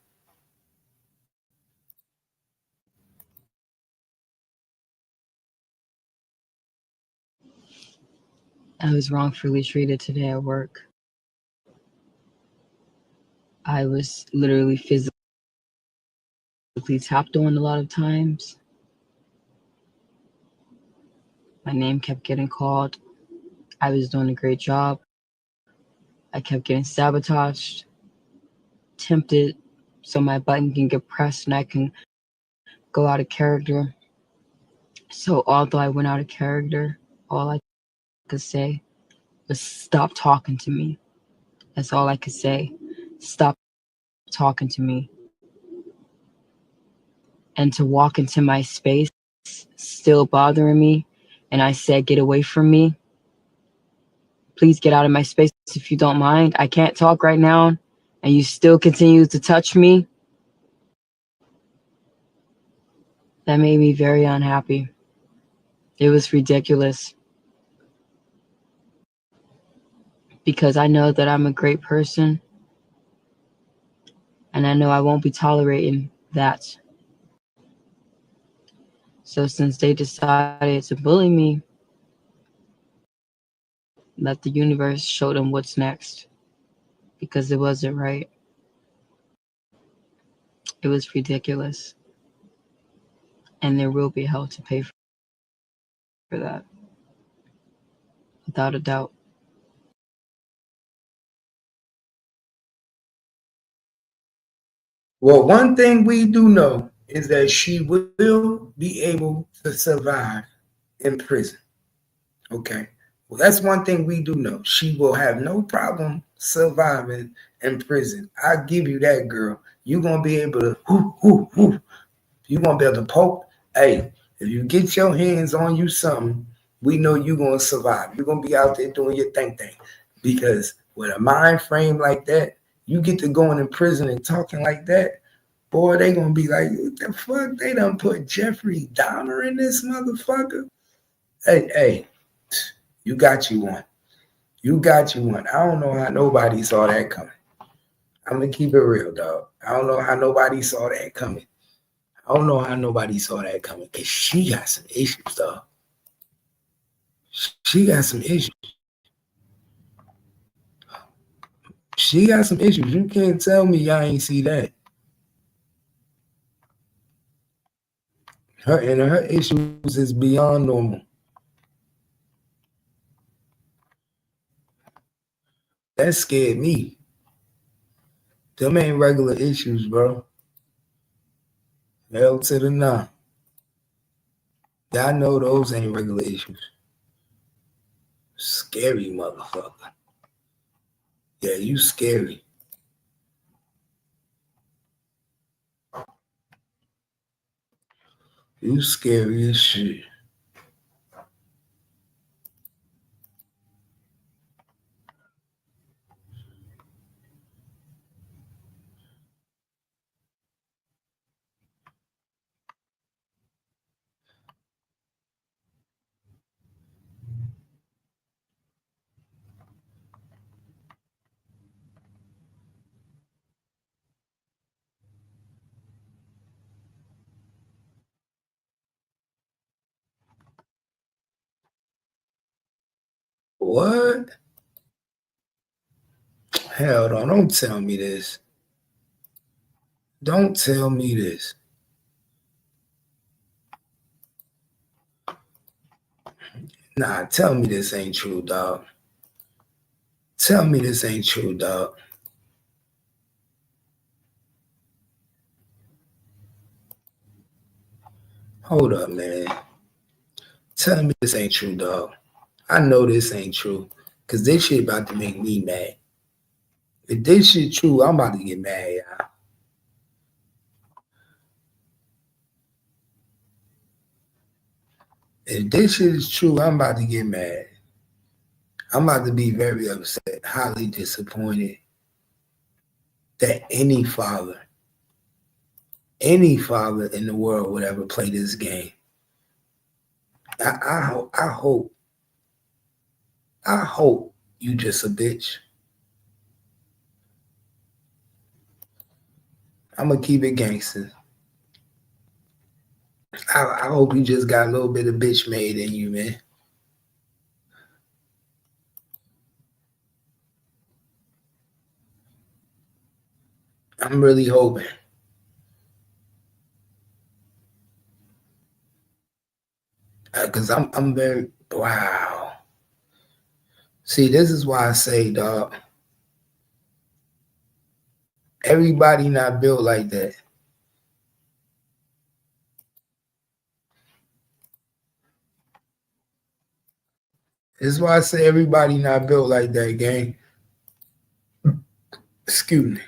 [SPEAKER 4] I was wrongfully treated today at work. I was literally physically tapped on a lot of times. My name kept getting called. I was doing a great job. I kept getting sabotaged, tempted, so my button can get pressed and I can go out of character. So although I went out of character, all I could say was stop talking to me. That's all I could say. Stop talking to me. And to walk into my space, still bothering me, and I said, get away from me. Please get out of my space if you don't mind. I can't talk right now. and you still continue to touch me, that made me very unhappy. It was ridiculous because I know that I'm a great person and I know I won't be tolerating that. So since they decided to bully me, let the universe show them what's next because it wasn't right. It was ridiculous. And there will be hell to pay for that, without a doubt.
[SPEAKER 2] Well, one thing we do know is that she will be able to survive in prison. Okay. Well, that's one thing we do know. She will have no problem surviving in prison. I give you that, girl. You're gonna be able to you're gonna be able to poke. Hey, if you get your hands on you something, we know you're gonna survive. You're gonna be out there doing your thing. Because with a mind frame like that, you get to going in prison and talking like that, boy, they gonna be like, what the fuck? They done put Jeffrey Dahmer in this motherfucker. Hey, you got you one. You got you one. I don't know how nobody saw that coming. I'm gonna keep it real, dog. I don't know how nobody saw that coming. I don't know how nobody saw that coming because she got some issues, dog. She got some issues. She got some issues. You can't tell me y'all ain't see that. Her issues is beyond normal. That scared me. Them ain't regular issues, bro. Hell to the nah. Y'all know those ain't regular issues. Scary motherfucker. Yeah, you scary. You scary as shit. What? Hell no, don't tell me this. Don't tell me this. Nah, tell me this ain't true, dog. Tell me this ain't true, dog. Hold up, man. Tell me this ain't true, dog. I know this ain't true. Cause this shit about to make me mad. If this shit true, I'm about to get mad, y'all. If this shit is true, I'm about to get mad. I'm about to be very upset, highly disappointed that any father in the world would ever play this game. I hope you just a bitch. I'm gonna keep it gangster. I hope you just got a little bit of bitch made in you, man. I'm really hoping. Cause I'm very wow. See, this is why I say, dog, everybody not built like that. This is why I say everybody not built like that, gang. Excuse me.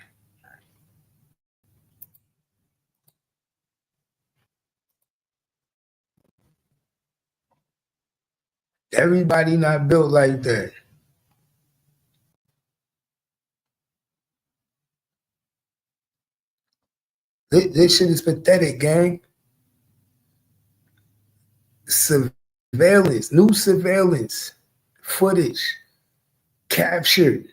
[SPEAKER 2] Everybody not built like that. This shit is pathetic, gang. Surveillance, new surveillance footage captured.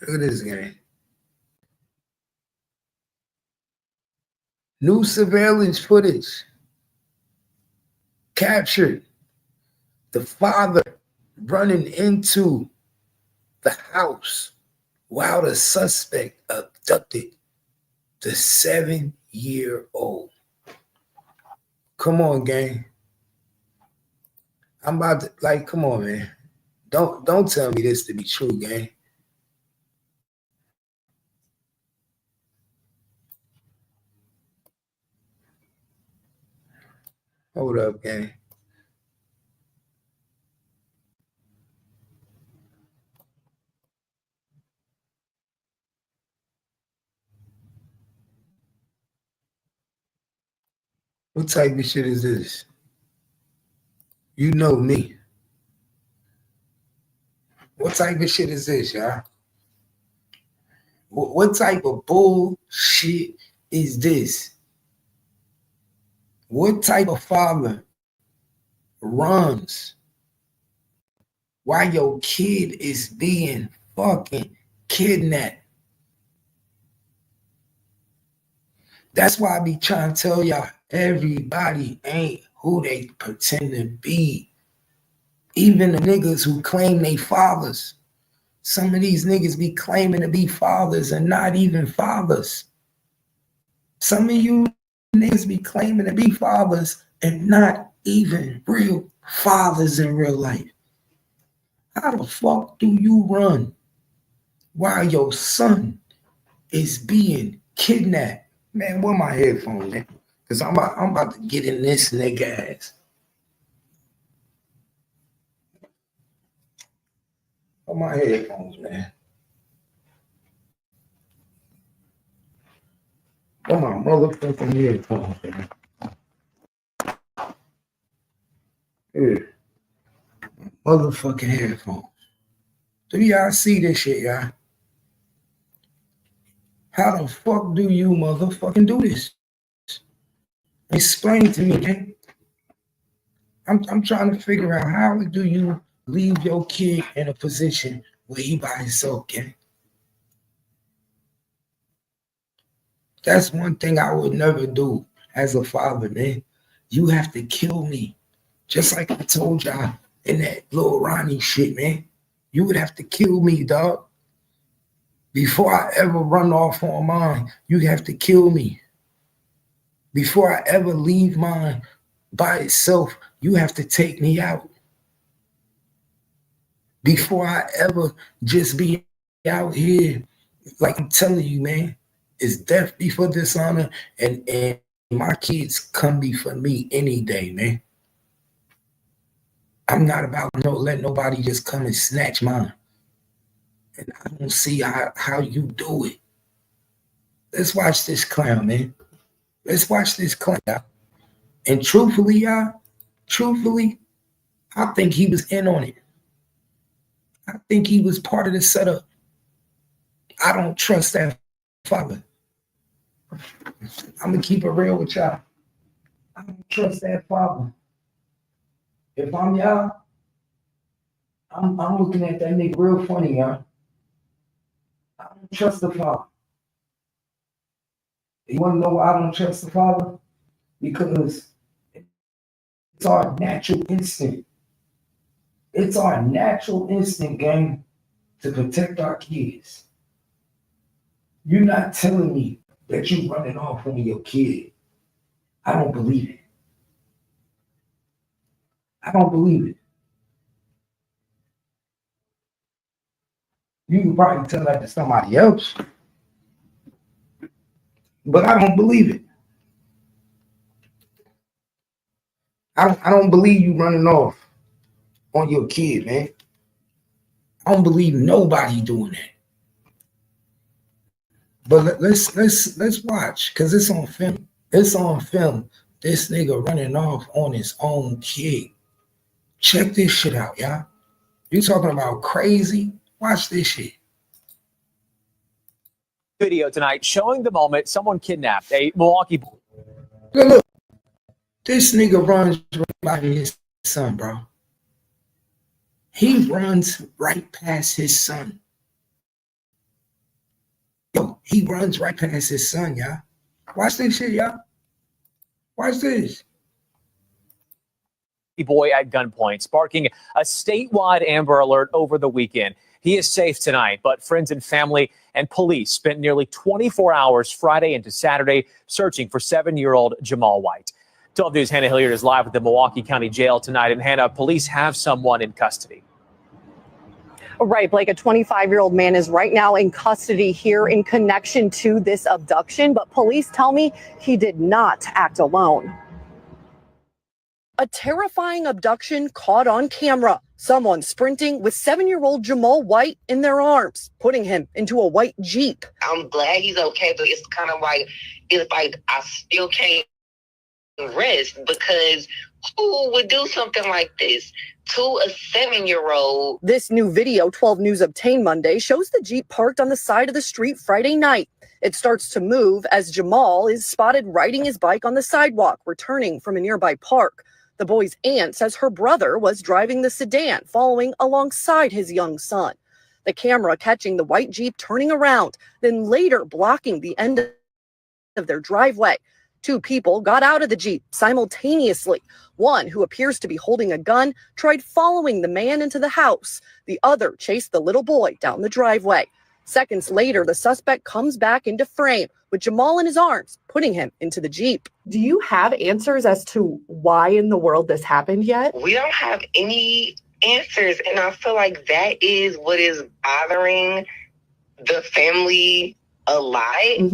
[SPEAKER 2] Look at this, gang. New surveillance footage captured the father running into the house while the suspect abducted the 7-year-old. Come on, gang. I'm about to, like, come on, man. Don't tell me this to be true, gang. Hold up, gang. What type of shit is this? You know me. What type of shit is this, y'all? What type of bullshit is this? What type of father runs while your kid is being fucking kidnapped? That's why I be trying to tell y'all, everybody ain't who they pretend to be. Even the niggas who claim they fathers. Some of these niggas be claiming to be fathers and not even fathers. Some of you niggas be claiming to be fathers and not even real fathers in real life. How the fuck do you run while your son is being kidnapped? Man, where my headphones at? Because I'm about to get in this nigga ass. Where my headphones, man? Where my motherfucking headphones, man? Here. Motherfucking headphones. Do y'all see this shit, y'all? How the fuck do you motherfucking do this? Explain to me, man. I'm trying to figure out how do you leave your kid in a position where he by himself, gang? That's one thing I would never do as a father, man. You have to kill me. Just like I told y'all in that little Ronnie shit, man. You would have to kill me, dog. Before I ever run off on mine, you have to kill me. Before I ever leave mine by itself, you have to take me out. Before I ever just be out here, like I'm telling you, man, it's death before dishonor, and my kids come before me any day, man. I'm not about to let nobody just come and snatch mine. And I don't see how you do it. Let's watch this clown, man. Let's watch this clown. And truthfully, y'all, I think he was in on it. I think he was part of the setup. I don't trust that father. I'm going to keep it real with y'all. I don't trust that father. If I'm y'all, I'm looking at that nigga real funny, y'all. I don't trust the father. You want to know why I don't trust the father? Because it's our natural instinct. It's our natural instinct, gang, to protect our kids. You're not telling me that you're running off on your kid. I don't believe it. I don't believe it. You can probably tell that to somebody else, but I don't believe it. I don't believe you running off on your kid, man. I don't believe nobody doing that. But let's watch, because it's on film. It's on film. This nigga running off on his own kid. Check this shit out, y'all. 'all. You talking about crazy? Watch this shit.
[SPEAKER 5] Video tonight showing the moment someone kidnapped a Milwaukee.
[SPEAKER 2] Look, this nigga runs right by his son, bro. He runs right past his son. Yo, he runs right past his son, y'all. Watch this shit, y'all. Watch this.
[SPEAKER 5] Boy at gunpoint, sparking a statewide Amber Alert over the weekend. He is safe tonight, but friends and family and police spent nearly 24 hours Friday into Saturday searching for 7-year-old Jamal White. 12 News' Hannah Hilliard is live at the Milwaukee County Jail tonight. And Hannah, police have someone in custody.
[SPEAKER 6] Right, Blake, a 25-year-old man is right now in custody here in connection to this abduction, but police tell me he did not act alone. A terrifying abduction caught on camera. Someone sprinting with 7-year-old Jamal White in their arms, putting him into a white Jeep.
[SPEAKER 7] I'm glad he's okay, but it's kind of like, I still can't rest, because who would do something like this to a 7-year-old?
[SPEAKER 6] This new video 12 News obtained Monday shows the Jeep parked on the side of the street Friday night. It starts to move as Jamal is spotted riding his bike on the sidewalk, returning from a nearby park. The boy's aunt says her brother was driving the sedan, following alongside his young son. The camera catching the white Jeep turning around, then later blocking the end of their driveway. 2 people got out of the Jeep simultaneously. One, who appears to be holding a gun, tried following the man into the house. The other chased the little boy down the driveway. Seconds later, the suspect comes back into frame with Jamal in his arms, putting him into the Jeep. Do you have answers as to why in the world this happened yet?
[SPEAKER 7] We don't have any answers, and I feel like that is what is bothering the family a lot.
[SPEAKER 6] Mm-hmm.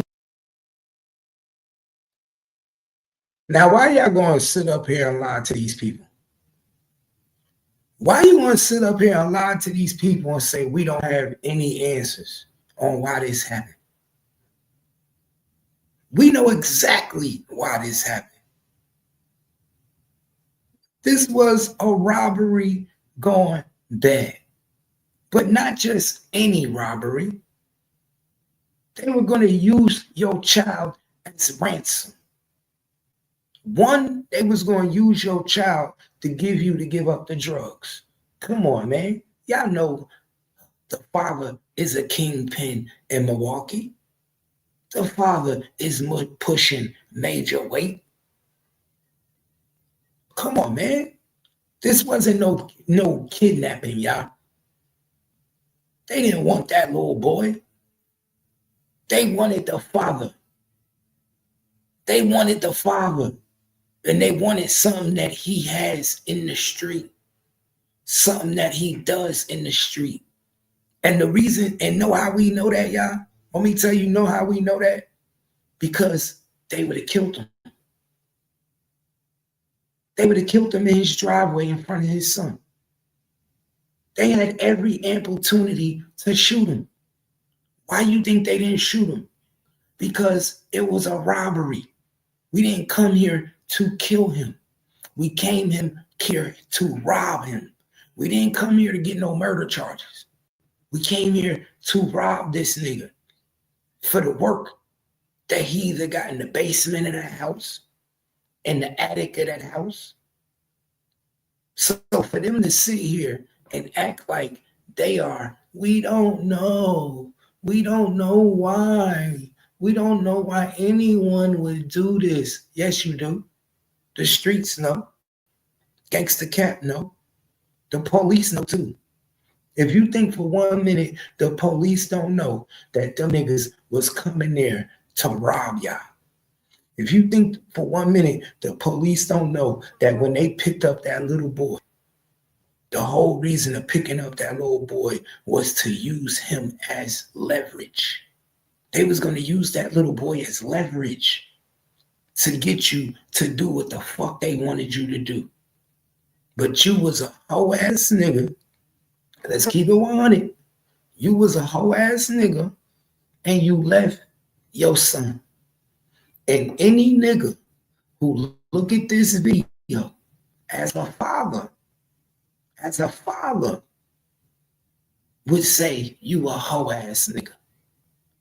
[SPEAKER 2] Now, why y'all going to sit up here and lie to these people? Why you want to sit up here and lie to these people and say we don't have any answers on why this happened? We know exactly why this happened. This was a robbery gone bad, but not just any robbery. They were going to use your child as ransom. One, they was going to use your child to give up the drugs. Come on, man. Y'all know the father is a kingpin in Milwaukee. The father is pushing major weight. Come on, man. This wasn't no kidnapping, y'all. They didn't want that little boy. They wanted the father. They wanted the father. And they wanted something that he has in the street. Something that he does in the street. And the reason, and know how we know that, y'all? Let me tell you, know how we know that? Because they would have killed him. They would have killed him in his driveway in front of his son. They had every opportunity to shoot him. Why you think they didn't shoot him? Because it was a robbery. We didn't come here to kill him. We came here to rob him. We didn't come here to get no murder charges. We came here to rob this nigga for the work that he either got in the basement of the house, in the attic of that house. So for them to sit here and act like they are, we don't know. We don't know why. We don't know why anyone would do this. Yes, you do. The streets know. Gangsta Camp know. The police know too. If you think for 1 minute the police don't know that them niggas was coming there to rob y'all. If you think for 1 minute the police don't know that when they picked up that little boy, the whole reason of picking up that little boy was to use him as leverage. They was going to use that little boy as leverage to get you to do what the fuck they wanted you to do. But you was a hoe ass nigga. Let's keep it 100. You was a hoe ass nigga and you left your son. And any nigga who look at this video as a father would say you a hoe ass nigga.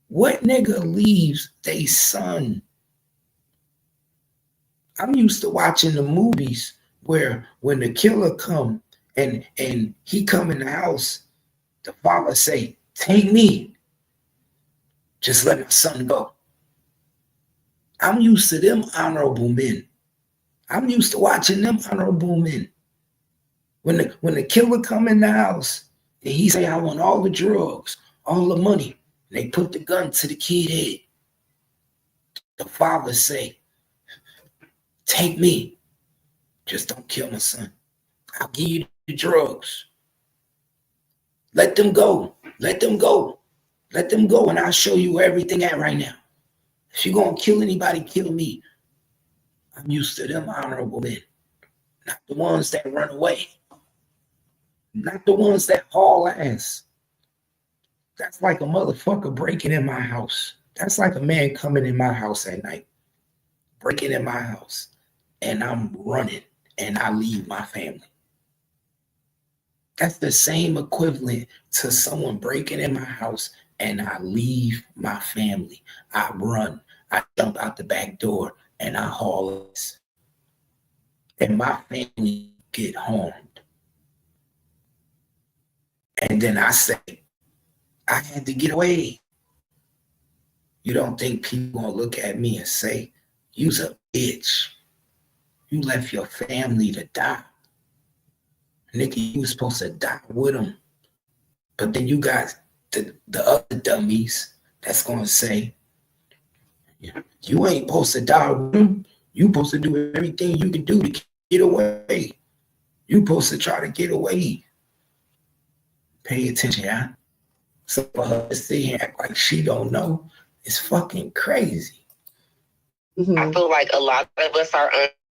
[SPEAKER 2] What nigga leaves they son? I'm used to watching the movies where when the killer come and he come in the house, the father say, "Take me, just let my son go." I'm used to them honorable men. I'm used to watching them honorable men. When the killer come in the house and he say, "I want all the drugs, all the money," and they put the gun to the kid head, the father say, "Take me, just don't kill my son. I'll give you the drugs. Let them go. Let them go. Let them go, and I'll show you where everything at right now. If you're gonna kill anybody, kill me." I'm used to them honorable men, not the ones that run away, not the ones that haul ass. That's like a motherfucker breaking in my house. That's like a man coming in my house at night, breaking in my house, and I'm running and I leave my family. That's the same equivalent to someone breaking in my house and I leave my family. I run, I jump out the back door and I haul ass. And my family get harmed. And then I say, I had to get away. You don't think people gonna look at me and say, "You's a bitch. You left your family to die. Nigga, you was supposed to die with them." But then you got the other dummies that's gonna say, "You ain't supposed to die with them. You supposed to do everything you can do to get away. You supposed to try to get away." Pay attention, yeah. So for her to sit here and act like she don't know, it's fucking crazy.
[SPEAKER 7] I feel like a lot of us are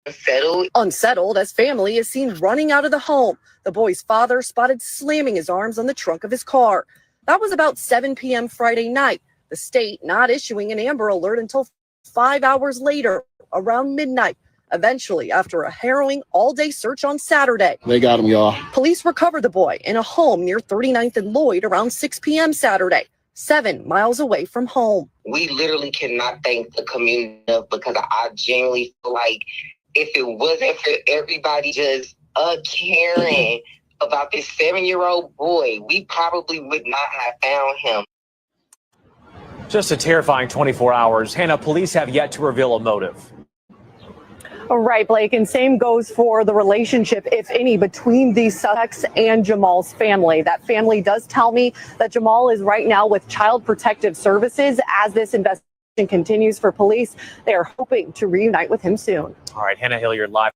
[SPEAKER 7] unsettled.
[SPEAKER 6] Unsettled as family is seen running out of the home. The boy's father spotted slamming his arms on the trunk of his car. That was about 7 p.m. Friday night. The state not issuing an Amber Alert until 5 hours later, around midnight. Eventually, after a harrowing all-day search on Saturday,
[SPEAKER 8] they got him, y'all.
[SPEAKER 6] Police recovered the boy in a home near 39th and Lloyd around 6 p.m. Saturday, 7 miles away from home.
[SPEAKER 7] We literally cannot thank the community enough, because I genuinely feel like if it wasn't for everybody just caring about this 7-year-old boy, we probably would not have found him.
[SPEAKER 5] Just a terrifying 24 hours. Hannah, police have yet to reveal a motive.
[SPEAKER 6] Right, Blake, and same goes for the relationship, if any, between these suspects and Jamal's family. That family does tell me that Jamal is right now with Child Protective Services as this investigation continues for police. They are hoping to reunite with him soon.
[SPEAKER 5] All right, Hannah Hilliard live.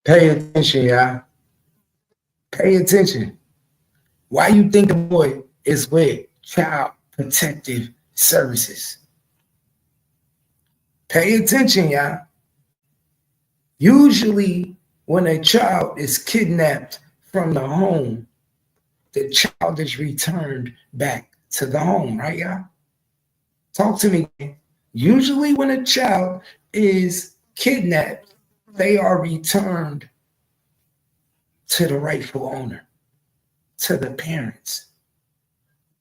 [SPEAKER 2] Pay attention, y'all. Pay attention. Why you think the boy is with Child Protective Services? Pay attention, y'all. Usually, when a child is kidnapped from the home, the child is returned back to the home, right, y'all? Talk to me. Usually, when a child is kidnapped, they are returned to the rightful owner, to the parents.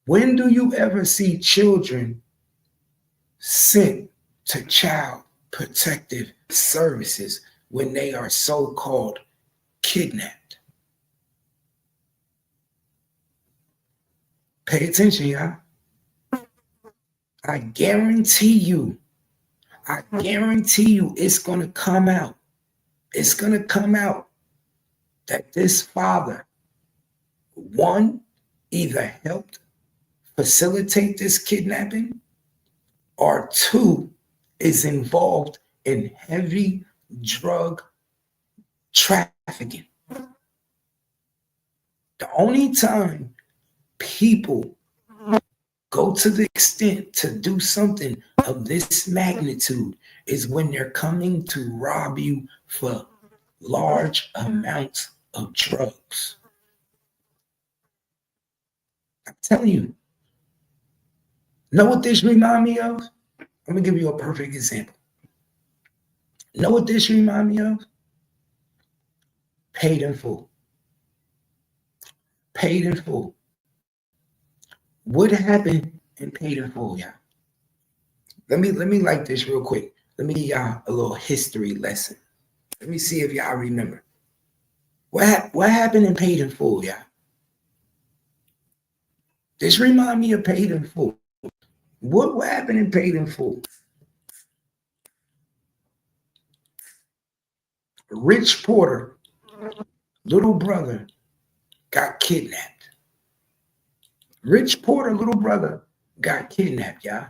[SPEAKER 2] When do you ever see children sent to Child Protective Services when they are so-called kidnapped? Pay attention, y'all. I guarantee you it's going to come out. It's going to come out that this father, one, either helped facilitate this kidnapping, or two, is involved in heavy drug trafficking. The only time people go to the extent to do something of this magnitude is when they're coming to rob you for large amounts of drugs. I'm telling you. Know what this remind me of? I'm gonna give you a perfect example. Know what this remind me of? Paid in full. Paid in full. What happened and paid in full, y'all. Let me like this real quick. Let me give y'all a little history lesson. Let me see if y'all remember. What happened in paid in full, y'all? This remind me of paid in full. What happened in paid in full? Rich Porter, little brother, got kidnapped. Rich Porter, little brother, got kidnapped, y'all.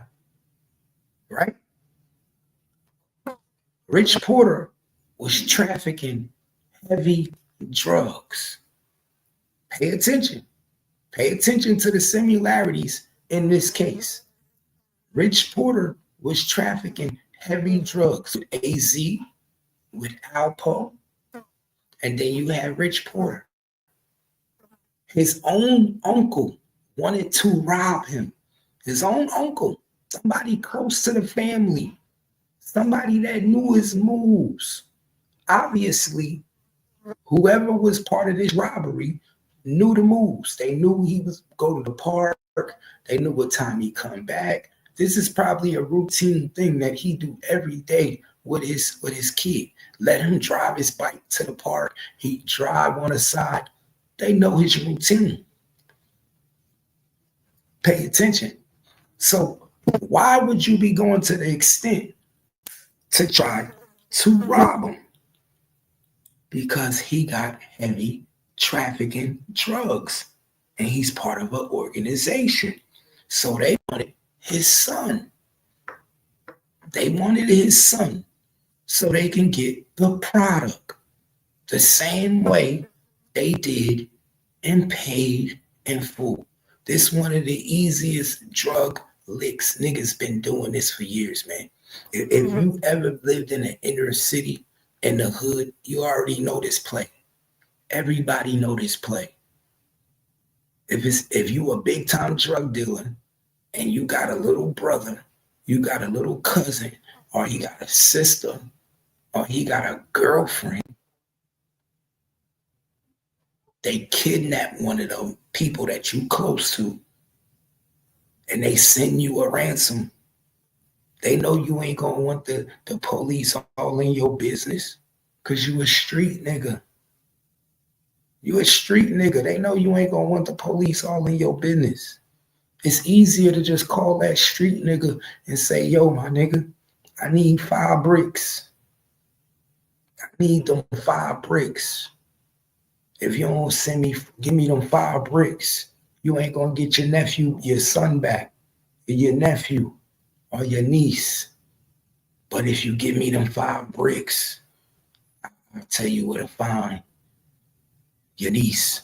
[SPEAKER 2] Right? Rich Porter was trafficking heavy drugs. Pay attention. Pay attention to the similarities in this case. Rich Porter was trafficking heavy drugs with AZ, with Alpo, and then you had Rich Porter. His own uncle wanted to rob him. His own uncle, somebody close to the family, somebody that knew his moves. Obviously, whoever was part of this robbery knew the moves. They knew he was go to the park. They knew what time he come back. This is probably a routine thing that he do every day with his kid. Let him drive his bike to the park. He drive on the side. They know his routine. Pay attention. So why would you be going to the extent to try to rob him? Because he got heavy trafficking drugs and he's part of an organization. So they wanted his son. They wanted his son so they can get the product the same way they did and paid in full. This one of the easiest drug licks. Niggas been doing this for years, man. If you ever lived in an inner city, in the hood, you already know this play. Everybody know this play. If you a big time drug dealer and you got a little brother, you got a little cousin, or he got a sister, or he got a girlfriend, they kidnap one of them people that you close to and they send you a ransom. They know you ain't gonna want the police all in your business because you a street nigga. You a street nigga. They know you ain't gonna want the police all in your business. It's easier to just call that street nigga and say, yo, my nigga, I need 5 bricks. I need them 5 bricks. If you don't give me them 5 bricks, you ain't gonna get your son back, or your nephew, or your niece. But if you give me them 5 bricks, I'll tell you where to find your niece.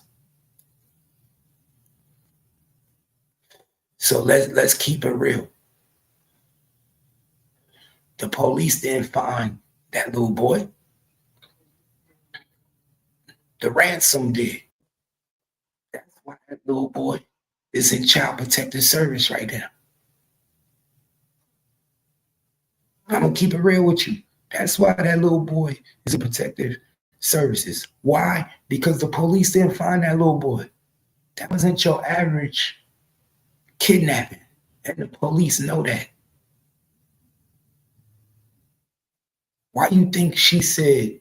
[SPEAKER 2] So let's keep it real. The police didn't find that little boy. The ransom did. That's why that little boy is in child protective service right now. I'm gonna keep it real with you. That's why that little boy is in protective services. Why? Because the police didn't find that little boy. That wasn't your average kidnapping, and the police know that. Why you think she said,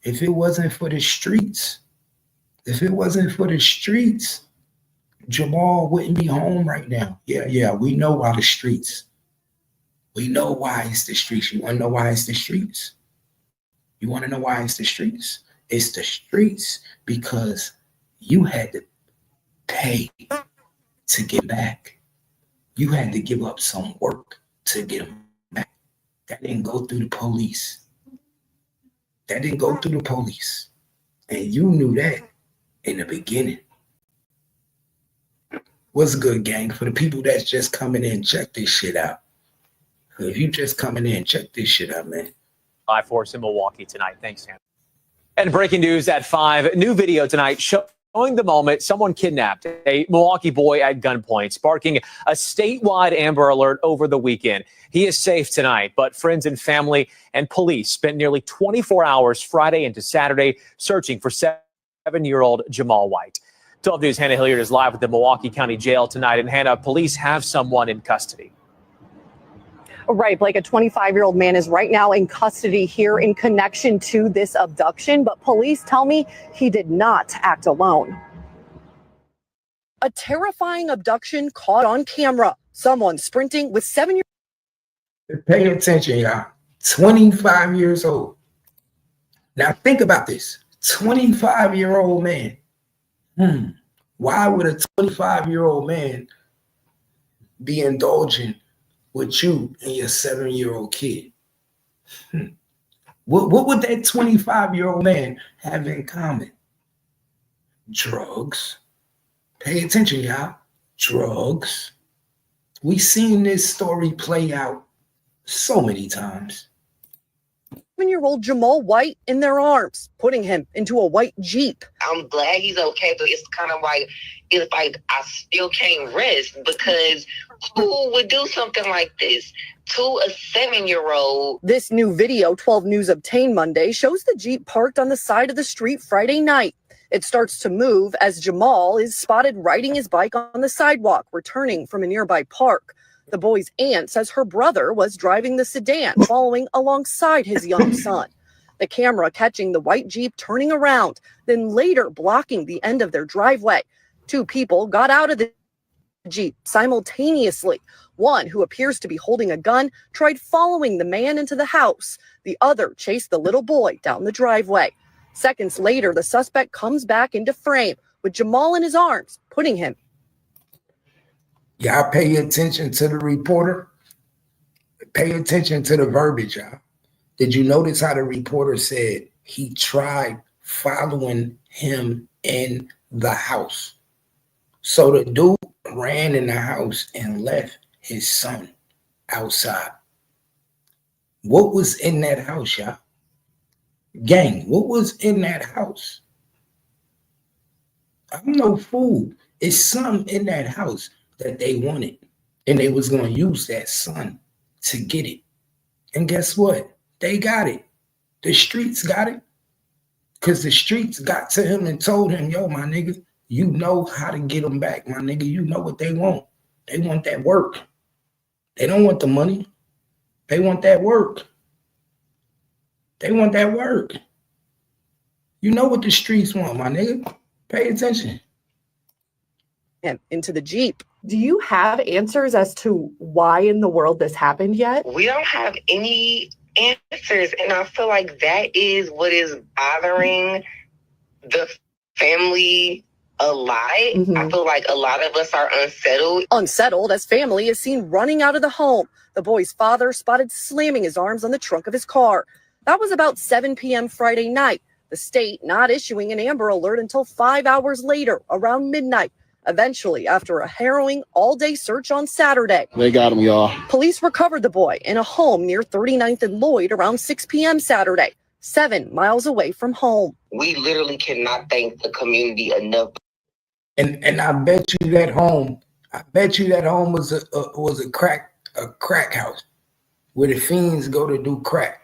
[SPEAKER 2] if it wasn't for the streets, Jamal wouldn't be home right now. Yeah, we know why the streets. We know why it's the streets. You want to know why it's the streets? You want to know why it's the streets? It's the streets because you had to pay to get back. You had to give up some work to get them back. That didn't go through the police. And you knew that in the beginning. What's good, gang? For the people that's just coming in, check this shit out. If you just coming in, check this shit out, man.
[SPEAKER 5] I-Force in Milwaukee tonight. Thanks, Sam. And breaking news at 5, new video tonight showing the moment someone kidnapped a Milwaukee boy at gunpoint, sparking a statewide Amber Alert over the weekend. He is safe tonight, but friends and family and police spent nearly 24 hours Friday into Saturday searching for 7-year-old Jamal White. 12 News' Hannah Hilliard is live at the Milwaukee County Jail tonight. And Hannah, police have someone in custody.
[SPEAKER 6] Right, Blake, a 25-year-old man is right now in custody here in connection to this abduction, but police tell me he did not act alone. A terrifying abduction caught on camera. Someone sprinting with 7-year-old.
[SPEAKER 2] Pay attention, y'all. 25 years old. Now think about this. 25-year-old man. Why would a 25-year-old man be indulging with you and your 7-year-old kid? What would that 25-year-old man have in common? Drugs. Pay attention, y'all. Drugs. We've seen this story play out so many times.
[SPEAKER 6] 7-year-old Jamal White in their arms, putting him into a white Jeep.
[SPEAKER 7] I'm glad he's okay, but it's kind of like, it's like I still can't rest because who would do something like this to a 7-year-old?
[SPEAKER 6] This new video 12 News obtained Monday shows the Jeep parked on the side of the street Friday night. It starts to move as Jamal is spotted riding his bike on the sidewalk, returning from a nearby park. The boy's aunt says her brother was driving the sedan, following alongside his young son. The camera catching the white Jeep turning around, then later blocking the end of their driveway. 2 people got out of the Jeep simultaneously. One, who appears to be holding a gun, tried following the man into the house. The other chased the little boy down the driveway. Seconds later, the suspect comes back into frame with Jamal in his arms, putting him.
[SPEAKER 2] Y'all pay attention to the reporter. Pay attention to the verbiage, y'all. Did you notice how the reporter said he tried following him in the house? So the dude ran in the house and left his son outside. What was in that house, y'all? Gang, what was in that house? I'm no fool. It's something in that house that they wanted, and they was going to use that son to get it. And guess what? They got it. The streets got it, because the streets got to him and told him, yo, my nigga, you know how to get them back, my nigga. You know what they want. They want that work. They don't want the money. They want that work. They want that work. You know what the streets want, my nigga. Pay attention.
[SPEAKER 6] Him into the Jeep. Do you have answers as to why in the world this happened yet?
[SPEAKER 7] We don't have any answers, and I feel like that is what is bothering the family a lot. I feel like a lot of us are unsettled.
[SPEAKER 6] Unsettled as family is seen running out of the home. The boy's father spotted slamming his arms on the trunk of his car. That was about 7 p.m. Friday night. The state not issuing an Amber Alert until 5 hours later, around midnight. Eventually, after a harrowing all-day search on Saturday,
[SPEAKER 8] they got him, y'all.
[SPEAKER 6] Police recovered the boy in a home near 39th and Lloyd around 6 p.m. Saturday, 7 miles away from home.
[SPEAKER 7] We literally cannot thank the community enough.
[SPEAKER 2] And I bet you that home was a crack house where the fiends go to do crack.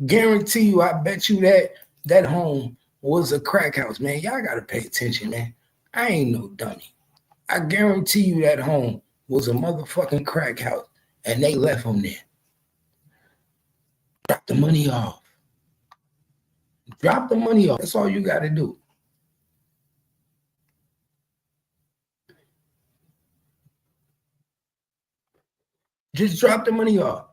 [SPEAKER 2] Guarantee you, I bet you that home was a crack house, man. Y'all gotta pay attention, man. I ain't no dummy. I guarantee you that home was a motherfucking crack house, and they left him there. Drop the money off. Drop the money off. That's all you got to do. Just drop the money off.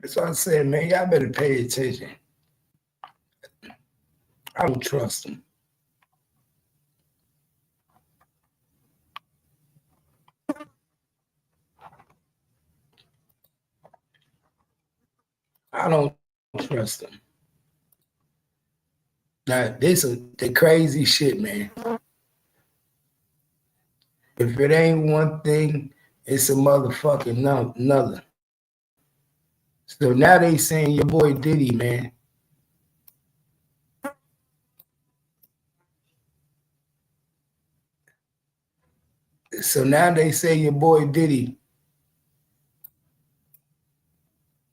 [SPEAKER 2] That's what I said, man. Y'all better pay attention. I don't trust them. I don't trust them. Now, this is the crazy shit, man. If it ain't one thing, it's a motherfucking another. So now they saying your boy Diddy, man. So now they say your boy Diddy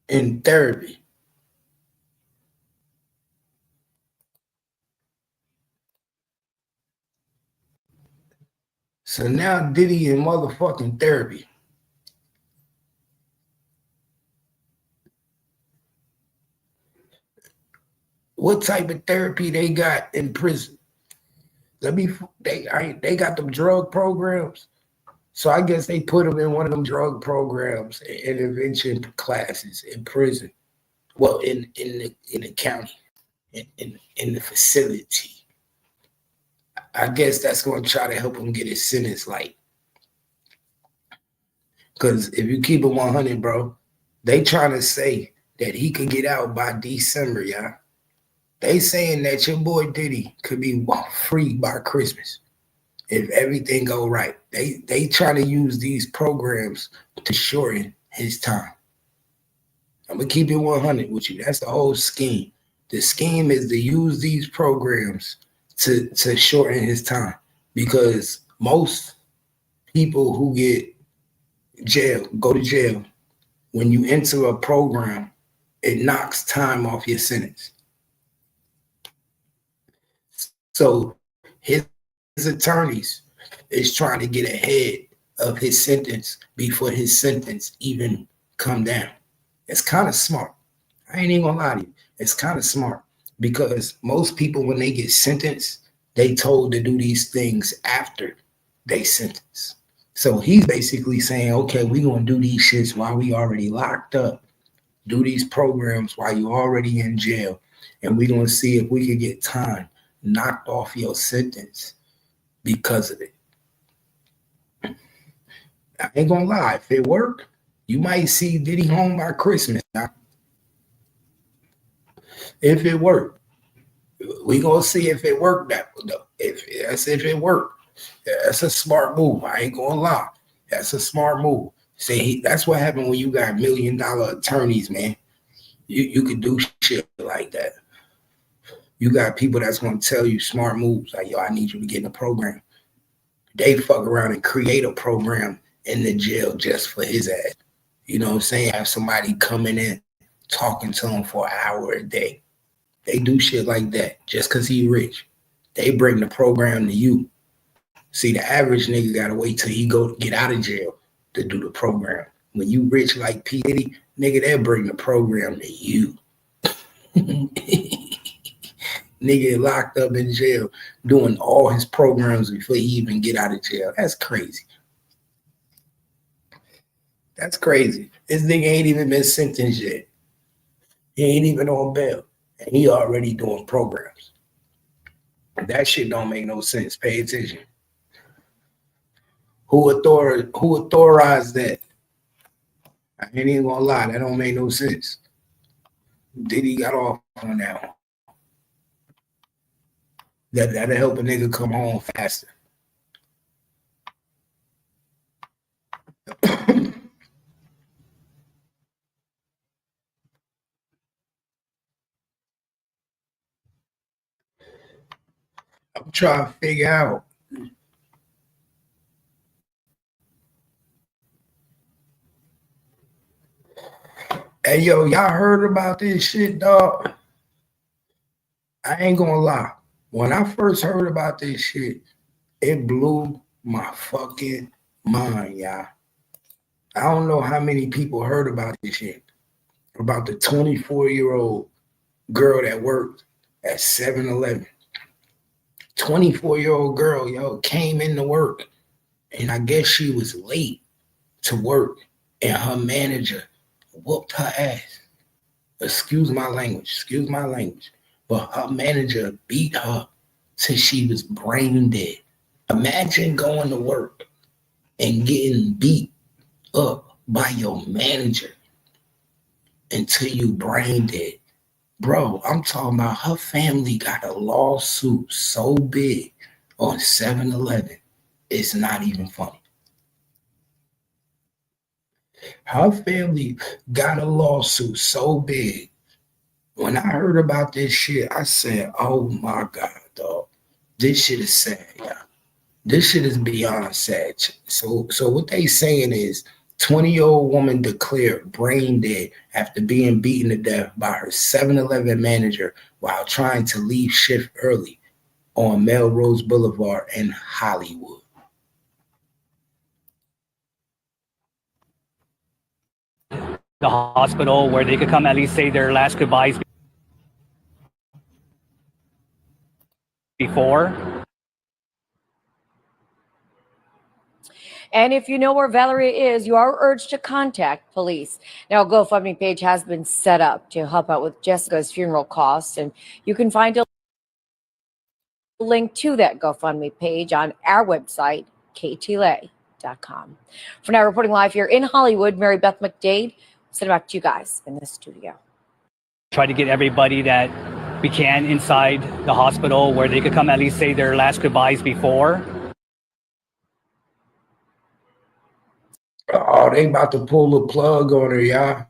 [SPEAKER 2] in therapy. So now Diddy in motherfucking therapy. What type of therapy they got in prison? They got them drug programs. So I guess they put him in one of them drug programs, intervention classes in prison. Well, in the county, in the facility. I guess that's going to try to help him get his sentence light. Because if you keep it 100, bro, they trying to say that he could get out by December, y'all. They saying that your boy Diddy could be free by Christmas if everything go right. They try to use these programs to shorten his time. I'm gonna keep it 100 with you. That's the whole scheme. The scheme is to use these programs to shorten his time, because most people who go to jail, when you enter a program, it knocks time off your sentence. So his attorneys is trying to get ahead of his sentence before his sentence even come down. It's kind of smart. I ain't even gonna lie to you. It's kind of smart, because most people, when they get sentenced, they told to do these things after they sentence. So he's basically saying, okay, we're gonna do these shits while we already locked up. Do these programs while you already in jail, and we're gonna see if we could get time knocked off your sentence because of it. I ain't gonna lie, if it worked, you might see Diddy home by Christmas. If it worked, we gonna see if it worked that way though. If it worked, that's a smart move. I ain't gonna lie, that's a smart move. See, that's what happened when you got $1 million attorneys, man. You could do shit like that. You got people that's gonna tell you smart moves, like, yo, I need you to get in a program. They fuck around and create a program in the jail just for his ass. You know what I'm saying? Have somebody coming in, talking to him for an hour a day. They do shit like that just because he rich. They bring the program to you. See, the average nigga gotta wait till he go get out of jail to do the program. When you rich like P. Diddy, nigga, they'll bring the program to you. Nigga locked up in jail doing all his programs before he even get out of jail. That's crazy. That's crazy. This nigga ain't even been sentenced yet. He ain't even on bail, and he already doing programs. That shit don't make no sense. Pay attention. Who authorized that? I ain't even gonna lie, that don't make no sense. Diddy got off on that one. That'll help a nigga come home faster. I'm trying to figure out. Hey, yo, y'all heard about this shit, dog? I ain't gonna lie. When I first heard about this shit, it blew my fucking mind, y'all. I don't know how many people heard about this shit. About the 24-year-old girl that worked at 7-Eleven. 24-year-old girl, yo, came into work, and I guess she was late to work, and her manager whooped her ass. Excuse my language. But her manager beat her till she was brain dead. Imagine going to work and getting beat up by your manager until you brain dead. Bro, I'm talking about her family got a lawsuit so big on 7-Eleven, it's not even funny. Her family got a lawsuit so big. When I heard about this shit, I said, oh my God, dog. This shit is sad, yeah. This shit is beyond sad. So what they saying is 20-year-old woman declared brain dead after being beaten to death by her 7-Eleven manager while trying to leave shift early on Melrose Boulevard in Hollywood.
[SPEAKER 8] The hospital where they could come at least say their last goodbyes before.
[SPEAKER 9] And if you know where Valerie is, you are urged to contact police. Now, a GoFundMe page has been set up to help out with Jessica's funeral costs, and you can find a link to that GoFundMe page on our website, ktlay.com. For now, reporting live here in Hollywood, Mary Beth McDade, send it back to you guys in the studio.
[SPEAKER 8] Try to get everybody that we can inside the hospital where they could come at least say their last goodbyes before.
[SPEAKER 2] Oh, they about to pull the plug on her, y'all.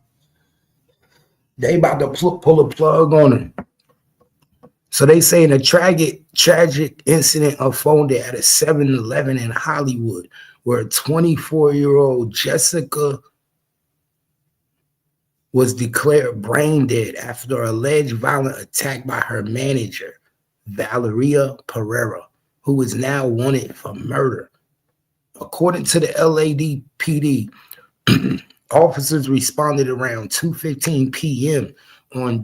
[SPEAKER 2] They about to pull a plug on her. So they say in a tragic incident unfolded at a 7-Eleven in Hollywood, where a 24-year-old Jessica was declared brain dead after an alleged violent attack by her manager, Valeria Pereira, who is now wanted for murder. According to the LAPD, officers responded around 2:15 p.m. on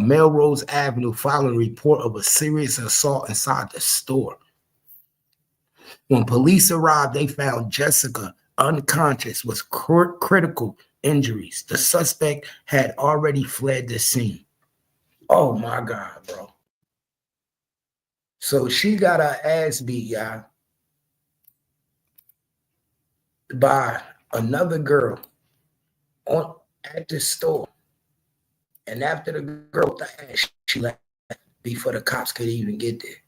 [SPEAKER 2] Melrose Avenue following a report of a serious assault inside the store. When police arrived, they found Jessica unconscious with critical injuries. The suspect had already fled the scene. Oh my God, bro. So she got her ass beat, y'all, by another girl at the store. And after the girl died, she left before the cops could even get there.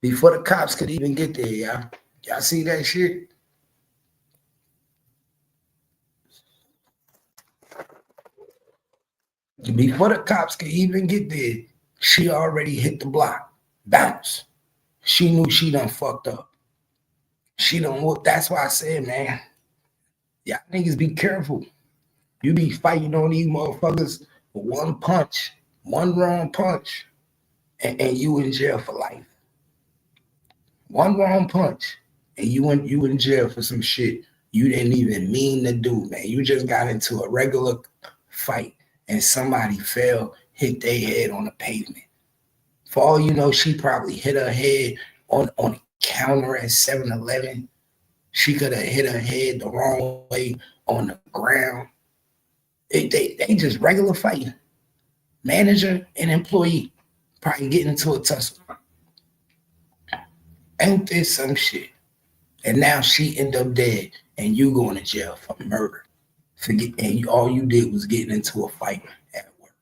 [SPEAKER 2] Before the cops could even get there, y'all. Y'all see that shit? Before the cops could even get there, she already hit the block. Bounce. She knew she done fucked up. She done, that's why I said, man, y'all niggas be careful. You be fighting on these motherfuckers with one punch, one wrong punch, and you in jail for life. One wrong punch, and you in jail for some shit you didn't even mean to do, man. You just got into a regular fight, and somebody fell, hit their head on the pavement. For all you know, she probably hit her head on the counter at 7-Eleven. She could have hit her head the wrong way on the ground. They just regular fighting. Manager and employee probably getting into a tussle. Ain't this some shit? And now she end up dead, and you going to jail for murder. All you did was getting into a fight at work.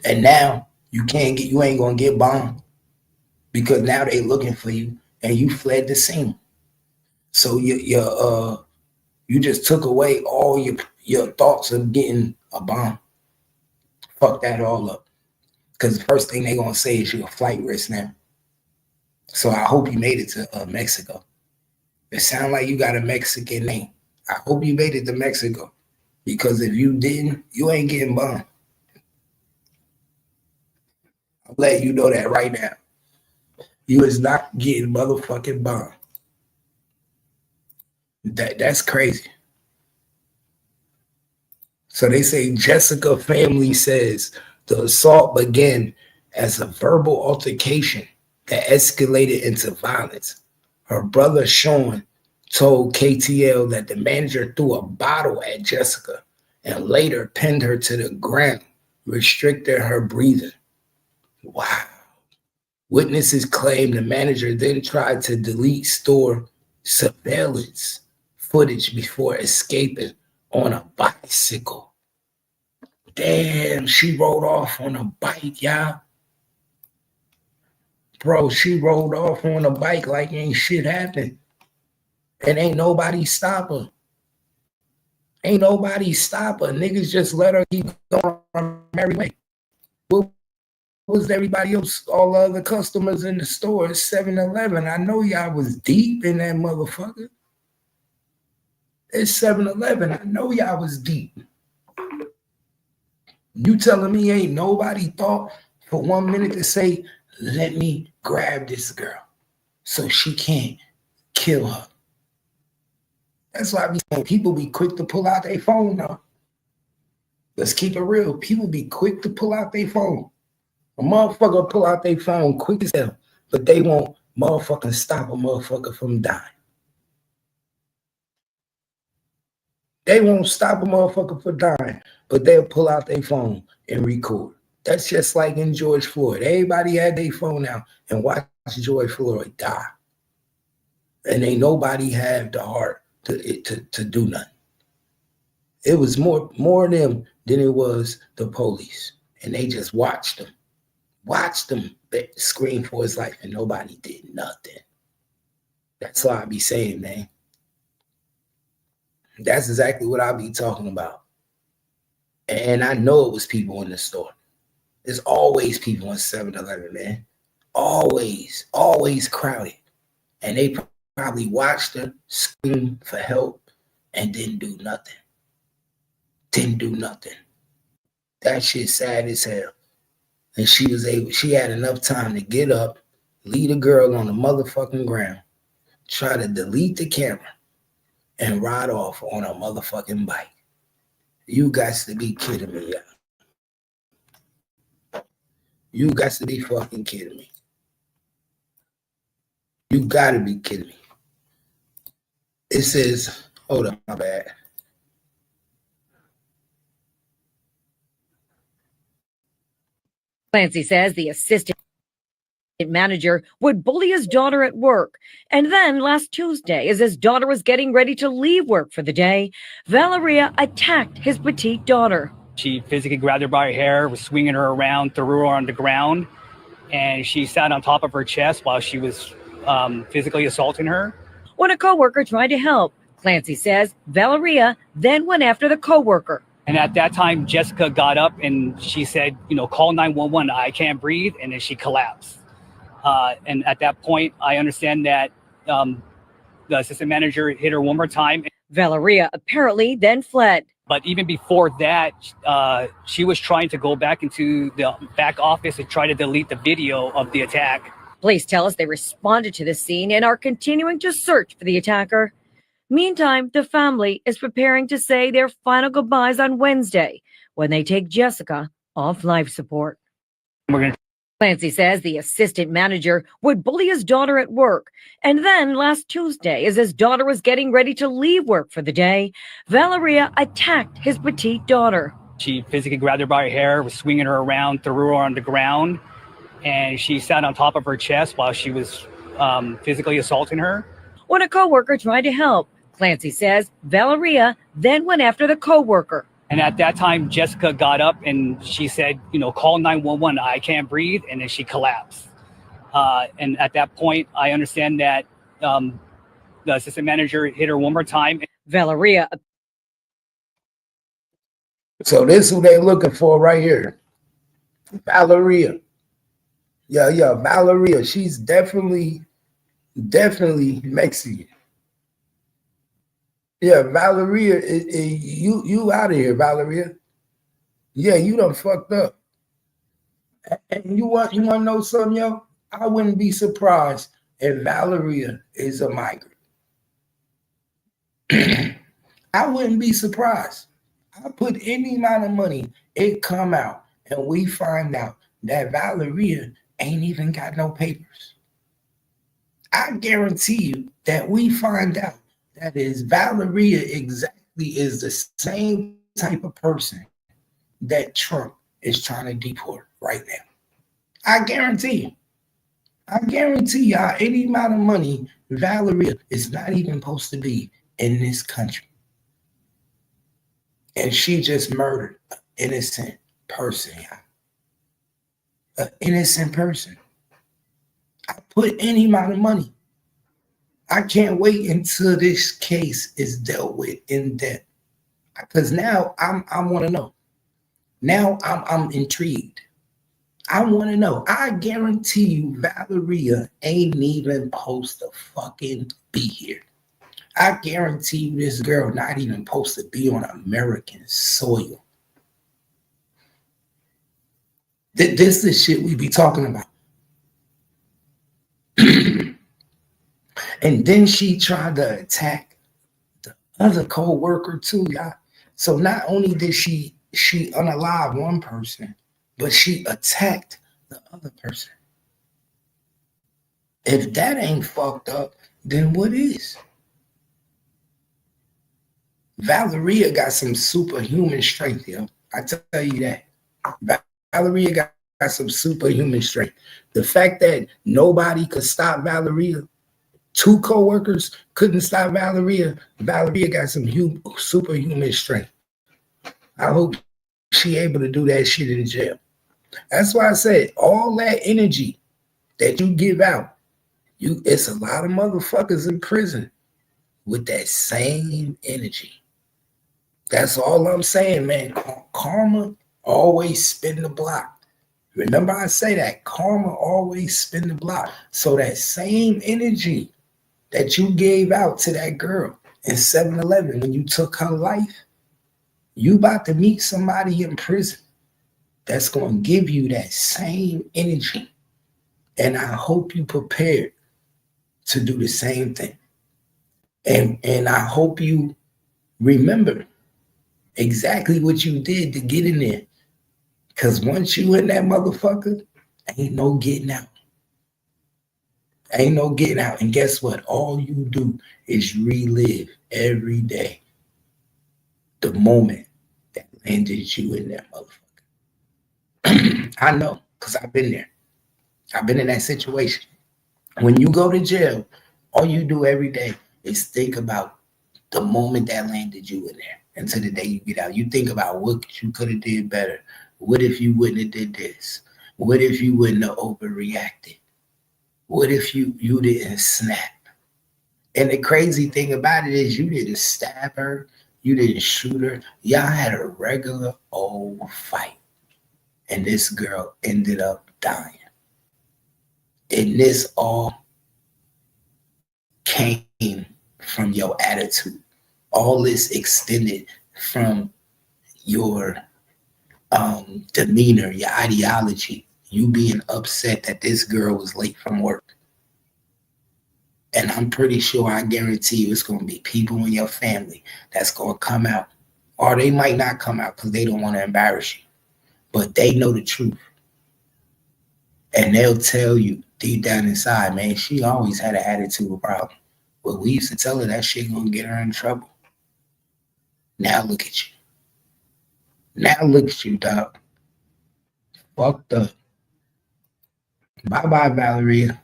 [SPEAKER 2] And now you ain't gonna get bombed because now they looking for you, and you fled the scene. So you just took away all your thoughts of getting a bomb. Fuck that all up. Because the first thing they gonna say is you're a flight risk now. So I hope you made it to Mexico. It sounds like you got a Mexican name. I hope you made it to Mexico. Because if you didn't, you ain't getting bombed. I'm letting you know that right now. You is not getting motherfucking bombed. That's crazy. So they say Jessica family says the assault began as a verbal altercation that escalated into violence. Her brother Sean told KTL that the manager threw a bottle at Jessica and later pinned her to the ground, restricting her breathing. Wow. Witnesses claim the manager then tried to delete store surveillance footage before escaping on a bicycle. Damn, she rode off on a bike, y'all. Bro, she rode off on a bike like ain't shit happened. And ain't nobody stop her. Ain't nobody stop her. Niggas just let her keep going on her merry way. What was everybody else, all the other customers in the store at 7-Eleven? I know y'all was deep in that motherfucker. It's 7-Eleven. I know y'all was deep. You telling me ain't nobody thought for 1 minute to say, let me grab this girl so she can't kill her? That's why I be saying people be quick to pull out their phone now. Let's keep it real. People be quick to pull out their phone. A motherfucker pull out their phone quick as hell, but they won't motherfucking stop a motherfucker from dying. They won't stop a motherfucker from dying, but they'll pull out their phone and record. That's just like in George Floyd. Everybody had their phone out and watched George Floyd die. And ain't nobody have the heart to do nothing. It was more them than it was the police. And they just watched them scream for his life, and nobody did nothing. That's what I be saying, man. That's exactly what I be talking about. And I know it was people in the store. There's always people in 7-Eleven, man. Always crowded. And they probably watched her scream for help and didn't do nothing. That shit's sad as hell. And she had enough time to get up, leave the girl on the motherfucking ground, try to delete the camera, and ride off on a motherfucking bike. You got to be kidding me, y'all. You got to be fucking kidding me. You gotta be kidding me. It says, hold up, my bad.
[SPEAKER 9] Clancy says the assistant manager would bully his daughter at work. And then last Tuesday, as his daughter was getting ready to leave work for the day, Valeria attacked his petite daughter.
[SPEAKER 8] She physically grabbed her by her hair, was swinging her around, threw her on the ground, and she sat on top of her chest while she was physically assaulting her.
[SPEAKER 9] When a coworker tried to help, Clancy says Valeria then went after the coworker.
[SPEAKER 8] And at that time, Jessica got up and she said, call 911. I can't breathe. And then she collapsed. And at that point, I understand that the assistant manager hit her one more time.
[SPEAKER 9] Valeria apparently then fled.
[SPEAKER 8] But even before that, she was trying to go back into the back office and try to delete the video of the attack.
[SPEAKER 9] Police tell us they responded to the scene and are continuing to search for the attacker. Meantime, the family is preparing to say their final goodbyes on Wednesday when they take Jessica off life support. Clancy says the assistant manager would bully his daughter at work. And then last Tuesday, as his daughter was getting ready to leave work for the day, Valeria attacked his petite daughter.
[SPEAKER 8] She physically grabbed her by her hair, was swinging her around, threw her on the ground, and she sat on top of her chest while she was physically assaulting her.
[SPEAKER 9] When a coworker tried to help, Clancy says Valeria then went after the coworker.
[SPEAKER 8] And at that time, Jessica got up and she said, call 911. I can't breathe. And then she collapsed. And at that point, I understand that the assistant manager hit her one more time.
[SPEAKER 9] Valeria.
[SPEAKER 2] So this is who they looking for right here. Valeria. Yeah, Valeria. She's definitely Mexican. Yeah, Valeria, you out of here, Valeria. Yeah, you done fucked up. And you want to know something, yo? I wouldn't be surprised if Valeria is a migrant. I wouldn't be surprised. I put any amount of money, it come out, and we find out that Valeria ain't even got no papers. I guarantee you that we find out that is Valeria exactly is the same type of person that Trump is trying to deport right now. I guarantee y'all any amount of money, Valeria is not even supposed to be in this country. And she just murdered an innocent person, y'all. An innocent person. I put any amount of money. I can't wait until this case is dealt with in depth, because now I want to know. Now I'm intrigued. I want to know. I guarantee you, Valeria ain't even supposed to fucking be here. I guarantee you, this girl not even supposed to be on American soil. This is the shit we be talking about. And then she tried to attack the other co-worker too, y'all. So not only did she unalive one person, but she attacked the other person. If that ain't fucked up, then what is? Valeria got some superhuman strength, yo. I tell you that. Valeria got some superhuman strength. The fact that nobody could stop Valeria, two co-workers couldn't stop Valeria. Valeria got some superhuman strength. I hope she able to do that shit in jail. That's why I said all that energy that you give out, it's a lot of motherfuckers in prison with that same energy. That's all I'm saying, man. Karma always spin the block. Remember I say that karma always spin the block. So that same energy that you gave out to that girl in 7-Eleven when you took her life, you about to meet somebody in prison that's going to give you that same energy. And I hope you prepared to do the same thing. And I hope you remember exactly what you did to get in there. Because once you in that motherfucker, ain't no getting out. Ain't no getting out. And guess what? All you do is relive every day the moment that landed you in that motherfucker. I know, because I've been there. I've been in that situation. When you go to jail, all you do every day is think about the moment that landed you in there until the day you get out. You think about what you could have did better. What if you wouldn't have did this? What if you wouldn't have overreacted? What if you didn't snap? And the crazy thing about it is you didn't stab her. You didn't shoot her. Y'all had a regular old fight. And this girl ended up dying. And this all came from your attitude. All this extended from your demeanor, your ideology, you being upset that this girl was late from work. And I'm pretty sure, I guarantee you, it's going to be people in your family that's going to come out. Or they might not come out because they don't want to embarrass you. But they know the truth. And they'll tell you deep down inside, man, she always had an attitude problem. But we used to tell her that shit going to get her in trouble. Now look at you. Now look at you, dog. Fucked up. Bye-bye, Valeria.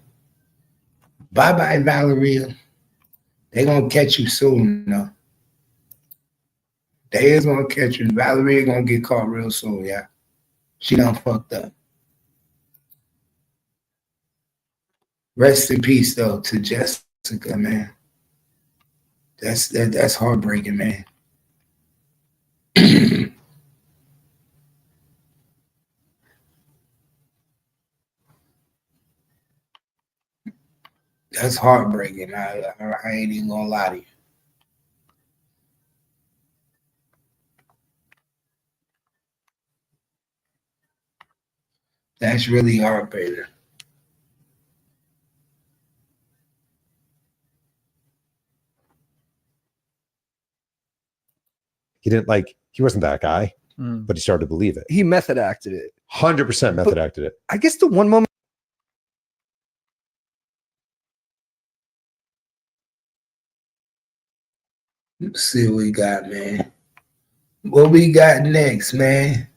[SPEAKER 2] Bye-bye, Valeria. They gonna catch you soon, though. They is gonna catch you. Valeria gonna get caught real soon, yeah. She done fucked up. Rest in peace, though, to Jessica, man. That's heartbreaking, man. That's heartbreaking. I ain't even gonna lie to you. That's really heartbreaking.
[SPEAKER 10] He wasn't that guy, but he started to believe it.
[SPEAKER 11] He method acted it.
[SPEAKER 10] 100% method acted it.
[SPEAKER 11] I guess the one moment.
[SPEAKER 2] Let's see what we got, man. What we got next, man?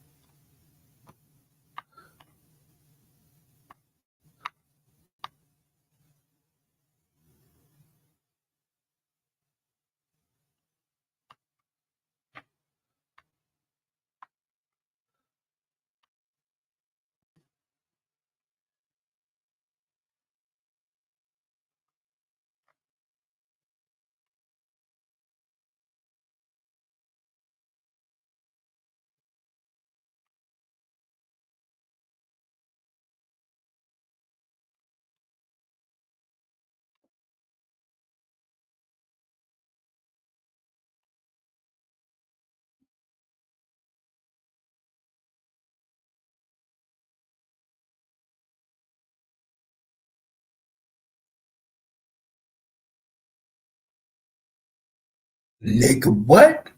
[SPEAKER 2] Nigga, what?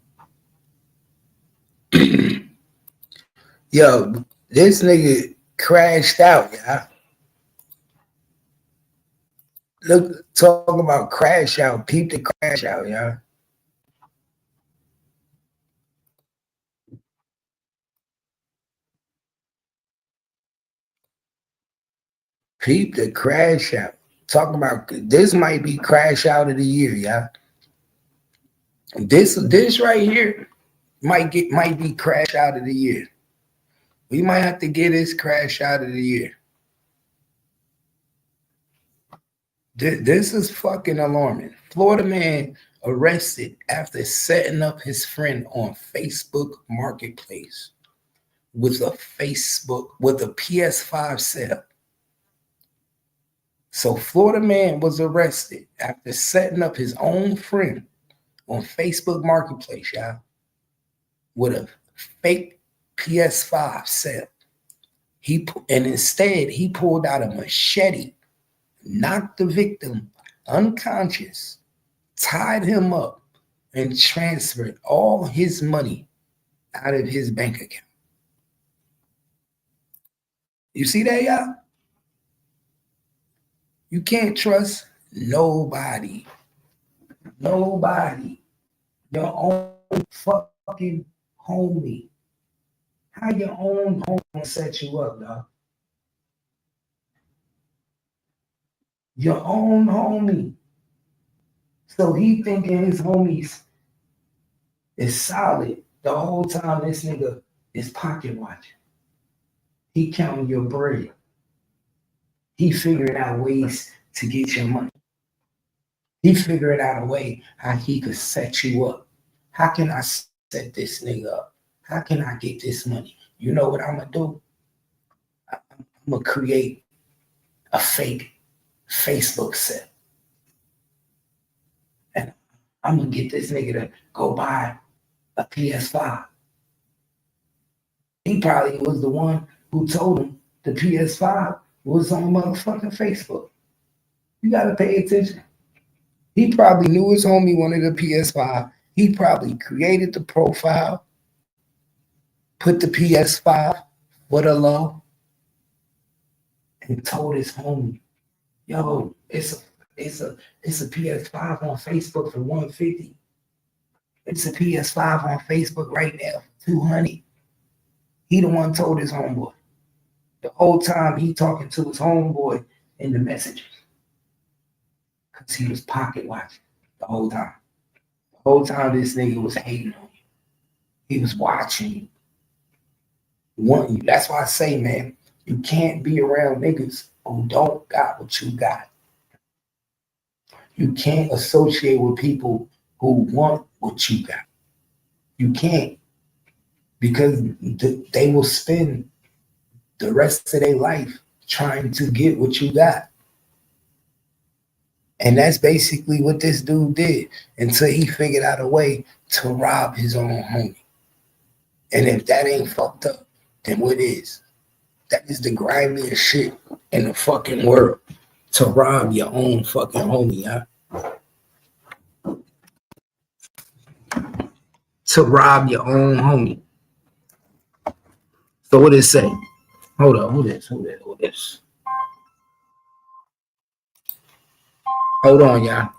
[SPEAKER 2] Yo, this nigga crashed out, y'all. Look, talk about crash out. Peep the crash out, y'all. Peep the crash out. Talking about this might be crash out of the year, y'all. This right here might be crash out of the year. We might have to get this crash out of the year. This is fucking alarming. Florida man arrested after setting up his friend on Facebook Marketplace with a PS5 setup. So Florida man was arrested after setting up his own friend on Facebook Marketplace, y'all, with a fake PS5 setup. Instead he pulled out a machete, knocked the victim unconscious, tied him up, and transferred all his money out of his bank account. You see that, y'all? You can't trust nobody. Nobody. Your own fucking homie. How your own homie set you up, dog? Your own homie. So he thinking his homies is solid the whole time this nigga is pocket watching. He counting your bread. He figuring out ways to get your money. He figured out a way how he could set you up. How can I set this nigga up? How can I get this money? You know what I'm gonna do? I'm gonna create a fake Facebook set. And I'm gonna get this nigga to go buy a PS5. He probably was the one who told him the PS5 was on motherfucking Facebook. You gotta pay attention. He probably knew his homie wanted a PS5. He probably created the profile, put the PS5 with a low, and told his homie, "Yo, it's a PS5 on Facebook for 150. It's a PS5 on Facebook right now for 200." He the one told his homeboy. The whole time he talking to his homeboy in the messages, because he was pocket watching the whole time. The whole time this nigga was hating on you. He was watching you, wanting you. That's why I say, man, you can't be around niggas who don't got what you got. You can't associate with people who want what you got. You can't, because they will spend the rest of their life trying to get what you got. And that's basically what this dude did until he figured out a way to rob his own homie. And if that ain't fucked up, then what is? That is the grimiest shit in the fucking world, to rob your own fucking homie, huh? To rob your own homie. So what it say? Hold on, who this? Hold on, y'all.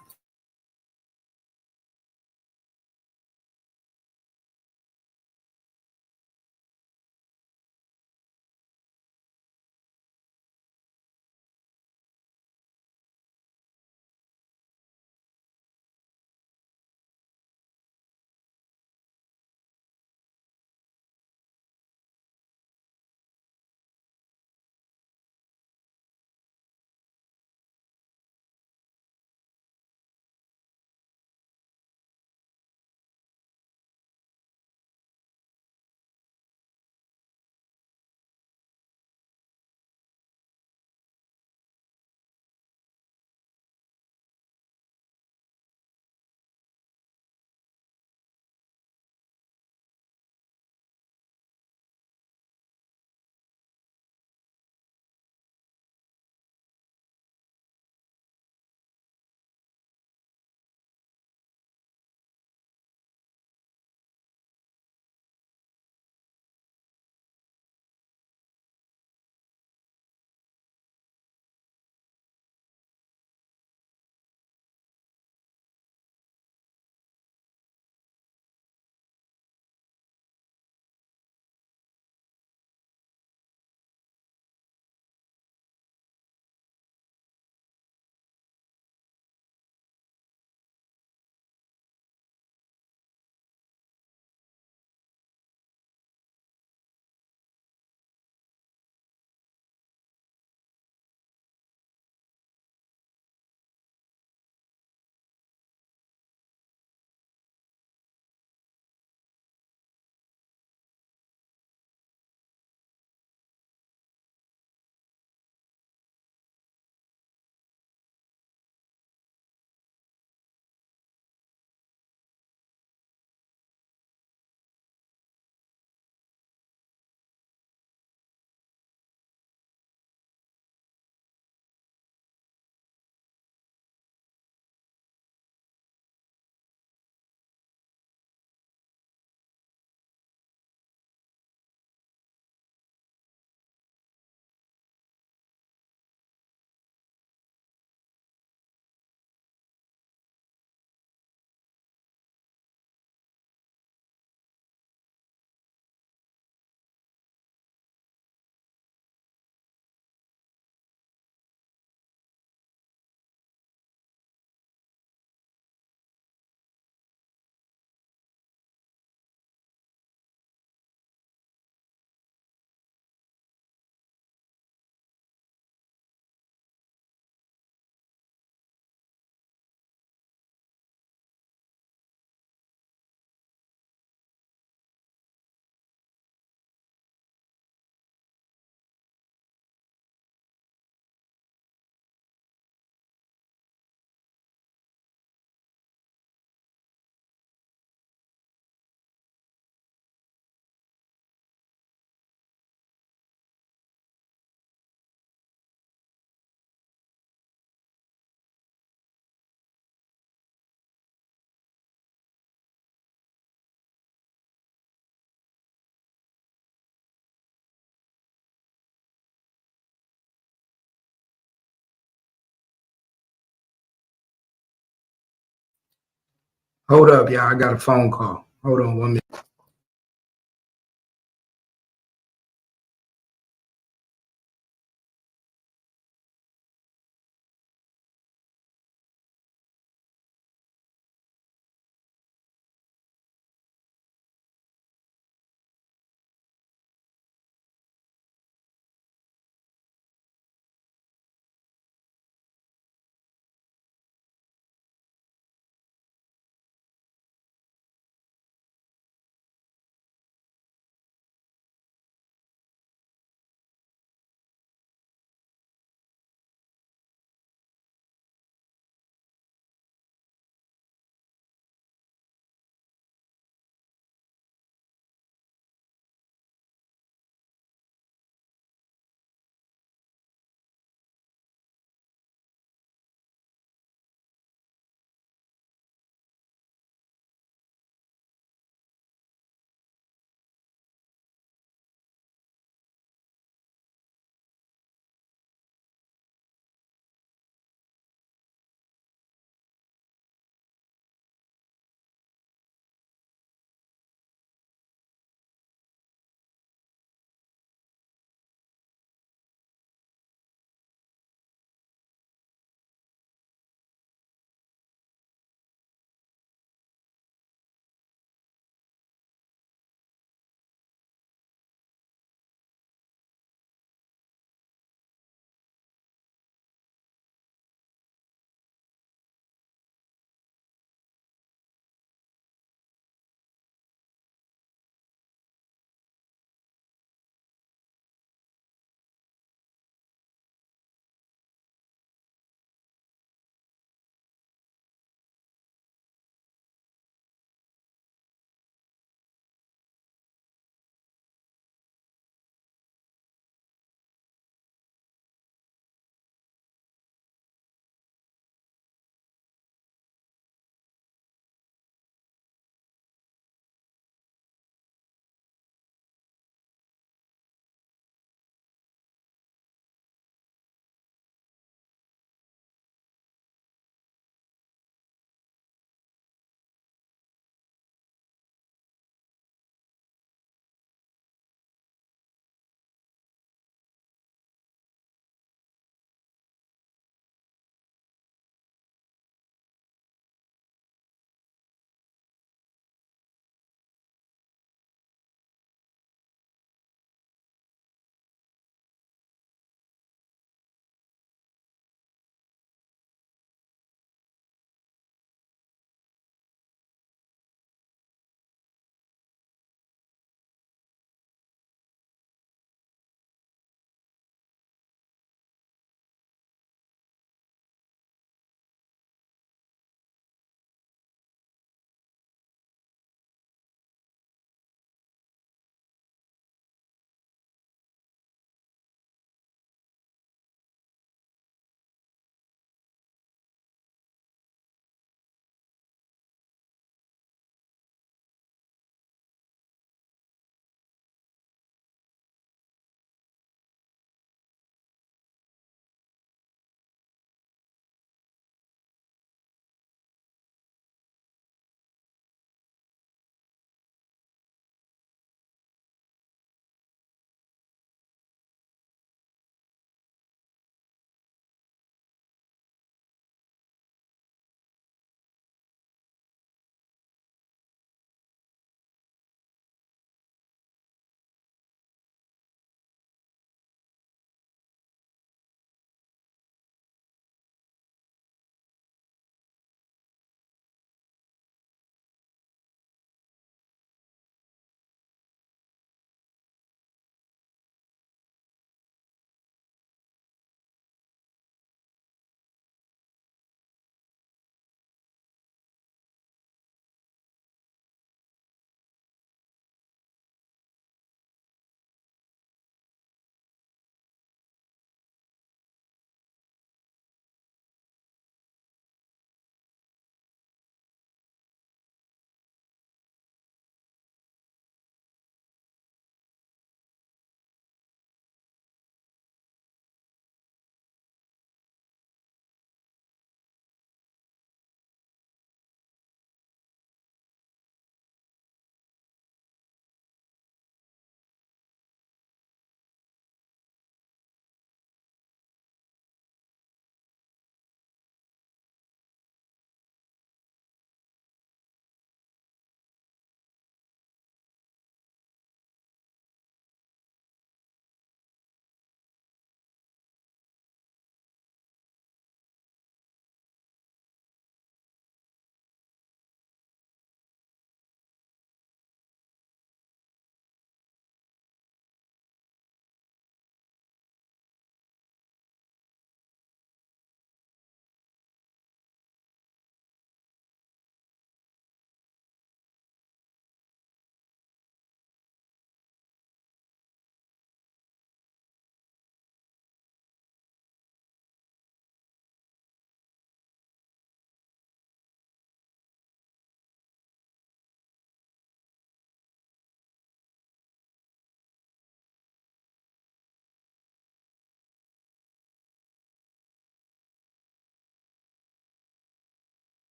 [SPEAKER 2] Hold up, y'all. I got a phone call. Hold on 1 minute.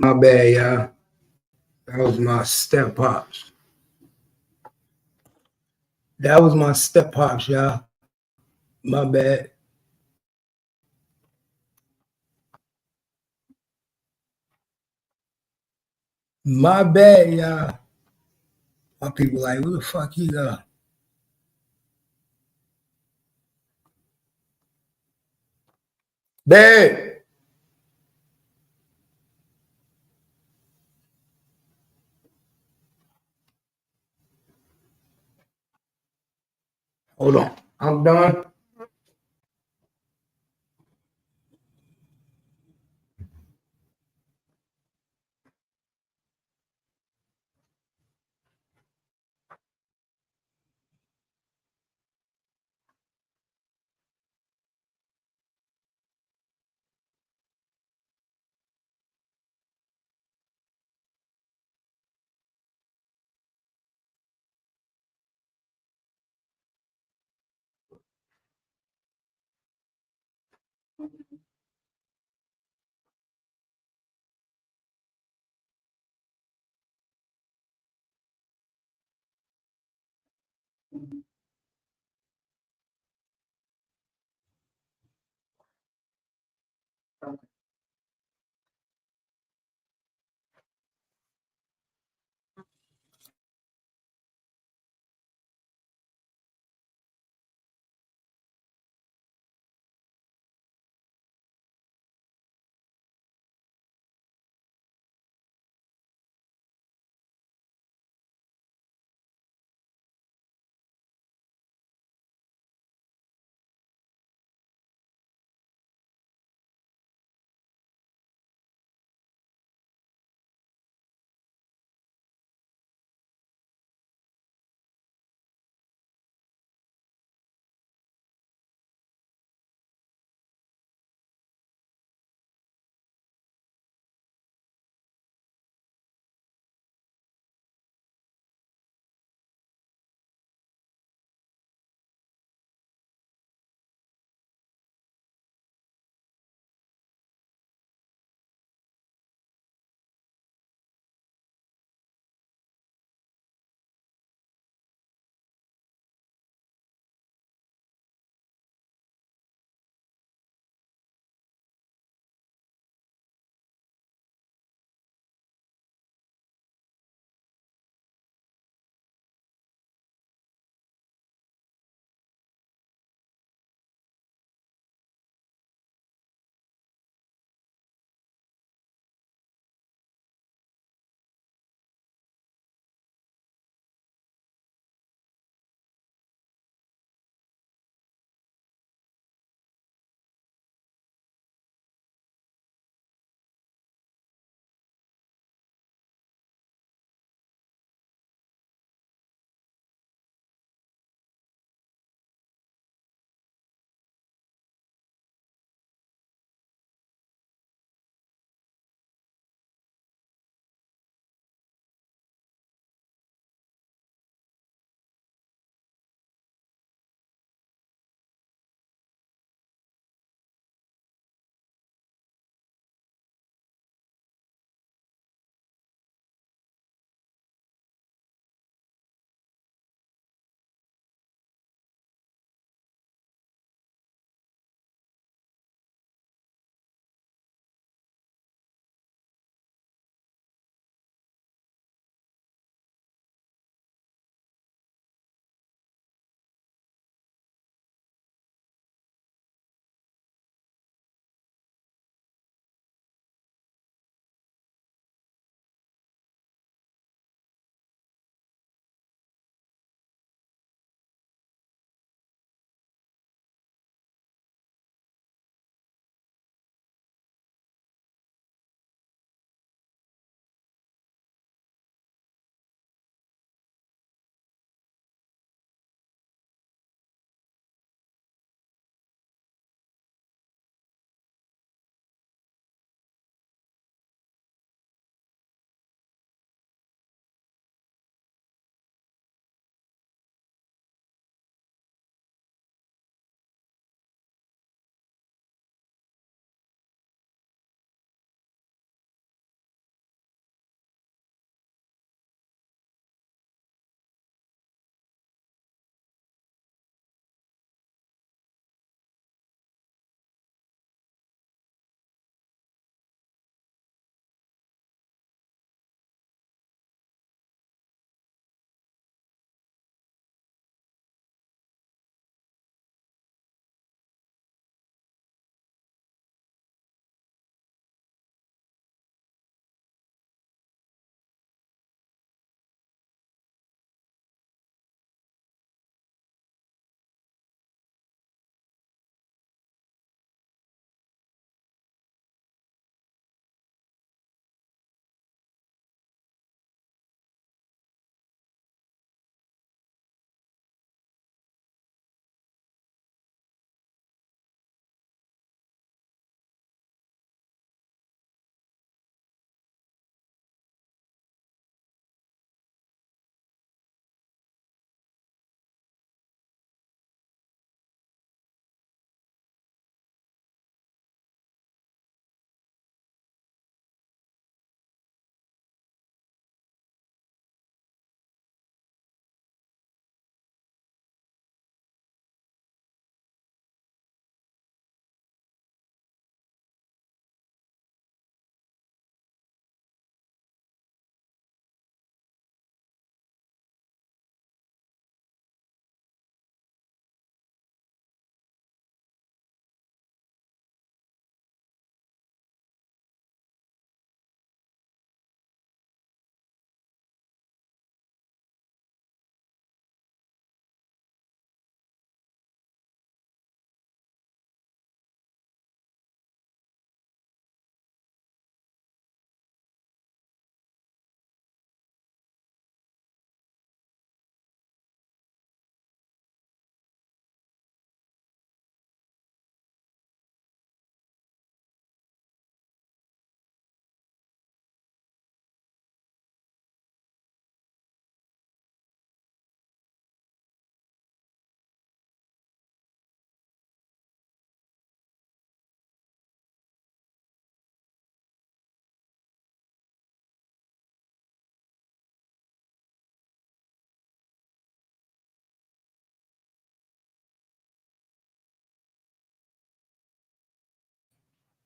[SPEAKER 2] My bad, y'all. That was my step pops. That was my step pops, y'all. My bad. My bad, y'all. My people like, who the fuck he go? Babe. Hold on. I'm done.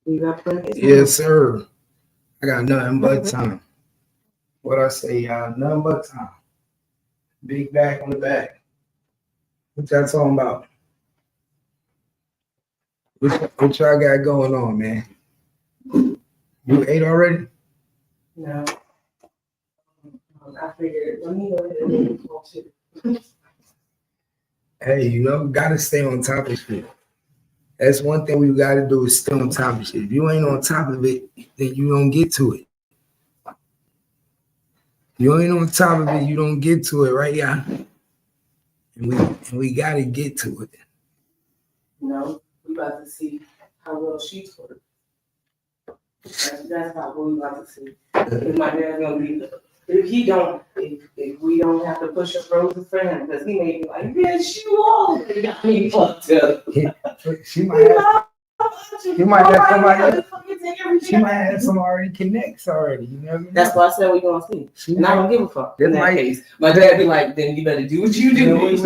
[SPEAKER 3] You got plenty of time.
[SPEAKER 2] Yes, sir. I got nothing but time. What I say, y'all, nothing but time. Big back on the back. What y'all talking about? What y'all got going on, man? You ate already?
[SPEAKER 3] No. I figured, let me go ahead and talk to you.
[SPEAKER 2] Hey, you know, gotta stay on top of shit. That's one thing we gotta do is stay on top of shit. If you ain't on top of it, then you don't get to it. You ain't on top of it, you don't get to it, right, y'all? And we gotta get to it.
[SPEAKER 3] No, we about to see how well she's worked. That's how we about to see. If my dad's gonna be the, if we don't have to push up roses for him, because he may be like, bitch, you already got me fucked up.
[SPEAKER 2] She might have somebody. She might have some already connects already. You know.
[SPEAKER 3] That's why I said we gonna see. And I don't give a fuck. In that case, my dad be like, then you better do what you do.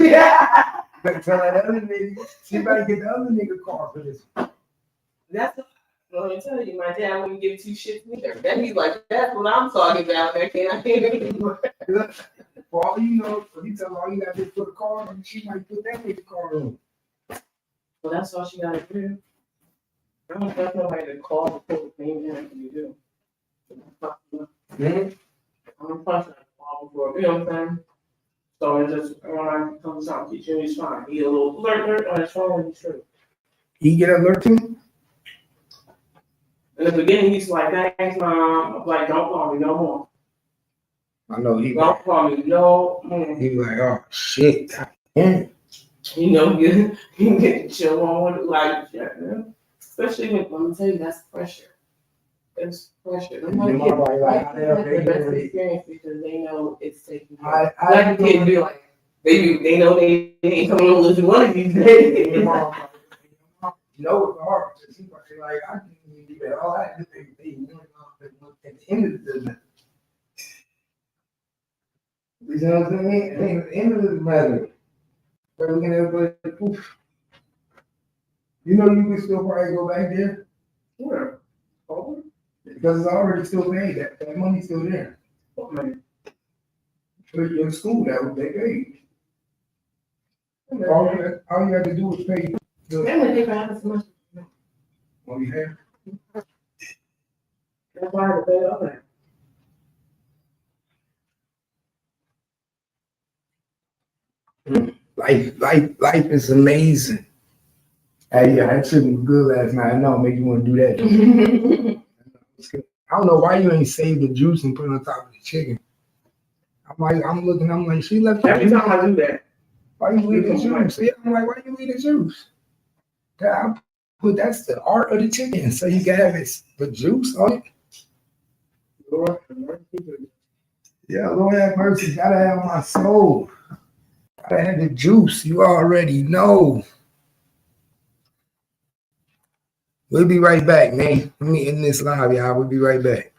[SPEAKER 2] Better tell that other nigga. She better get the other nigga car for this.
[SPEAKER 3] That's. Let me tell you, my dad wouldn't give two shits neither. Then he's like, that's what I'm talking about. I can't anymore.
[SPEAKER 2] For all you know, if you tell her all you gotta do is put a car on, she might put that nigga car on.
[SPEAKER 3] Well, that's all she gotta do. I don't trust nobody to call before the thing you do. I don't trust her to call before, you know what I'm saying? So it's just, when I come to teach him, he's fine. He a little alert on his phone, he's true.
[SPEAKER 2] He get alert too?
[SPEAKER 3] In the beginning, he's like, thanks, Mom. I'm like, don't call me no more.
[SPEAKER 2] I know he
[SPEAKER 3] don't call me no more.
[SPEAKER 2] He be like, oh shit.
[SPEAKER 3] You know, you get chill on with it, like, yeah, especially when, let me tell you, that's pressure. It's pressure. I'm like, the best experience because they know it's taking place. Like kids be like, they know they ain't coming to live one of these days.
[SPEAKER 2] You know it's hard. She's like, I can't even do that. All I have to do is at the end of the day. You know what I mean? At the end of the matter, we're looking at everybody, poof. You know you can still probably go back there?
[SPEAKER 3] Sure.
[SPEAKER 2] Because it's already still paid. That money's still there.
[SPEAKER 3] Okay.
[SPEAKER 2] For your school, that was they paid. All you have to do is pay. What you have?
[SPEAKER 3] That's why I had to pay all that.
[SPEAKER 2] Life is amazing. Hey, yeah, that chicken was good last night. I know it make you want to do that. I don't know why you ain't saved the juice and put it on top of the chicken. I'm like, she left
[SPEAKER 3] every time I do that.
[SPEAKER 2] Why you leave the juice? Yeah, I'm like, why you leave the juice? That's the art of the chicken, so you can have the juice on it. Lord, yeah, Lord have mercy. Gotta have my soul. Gotta have the juice. You already know. We'll be right back, man. Let me end this live, y'all. We'll be right back.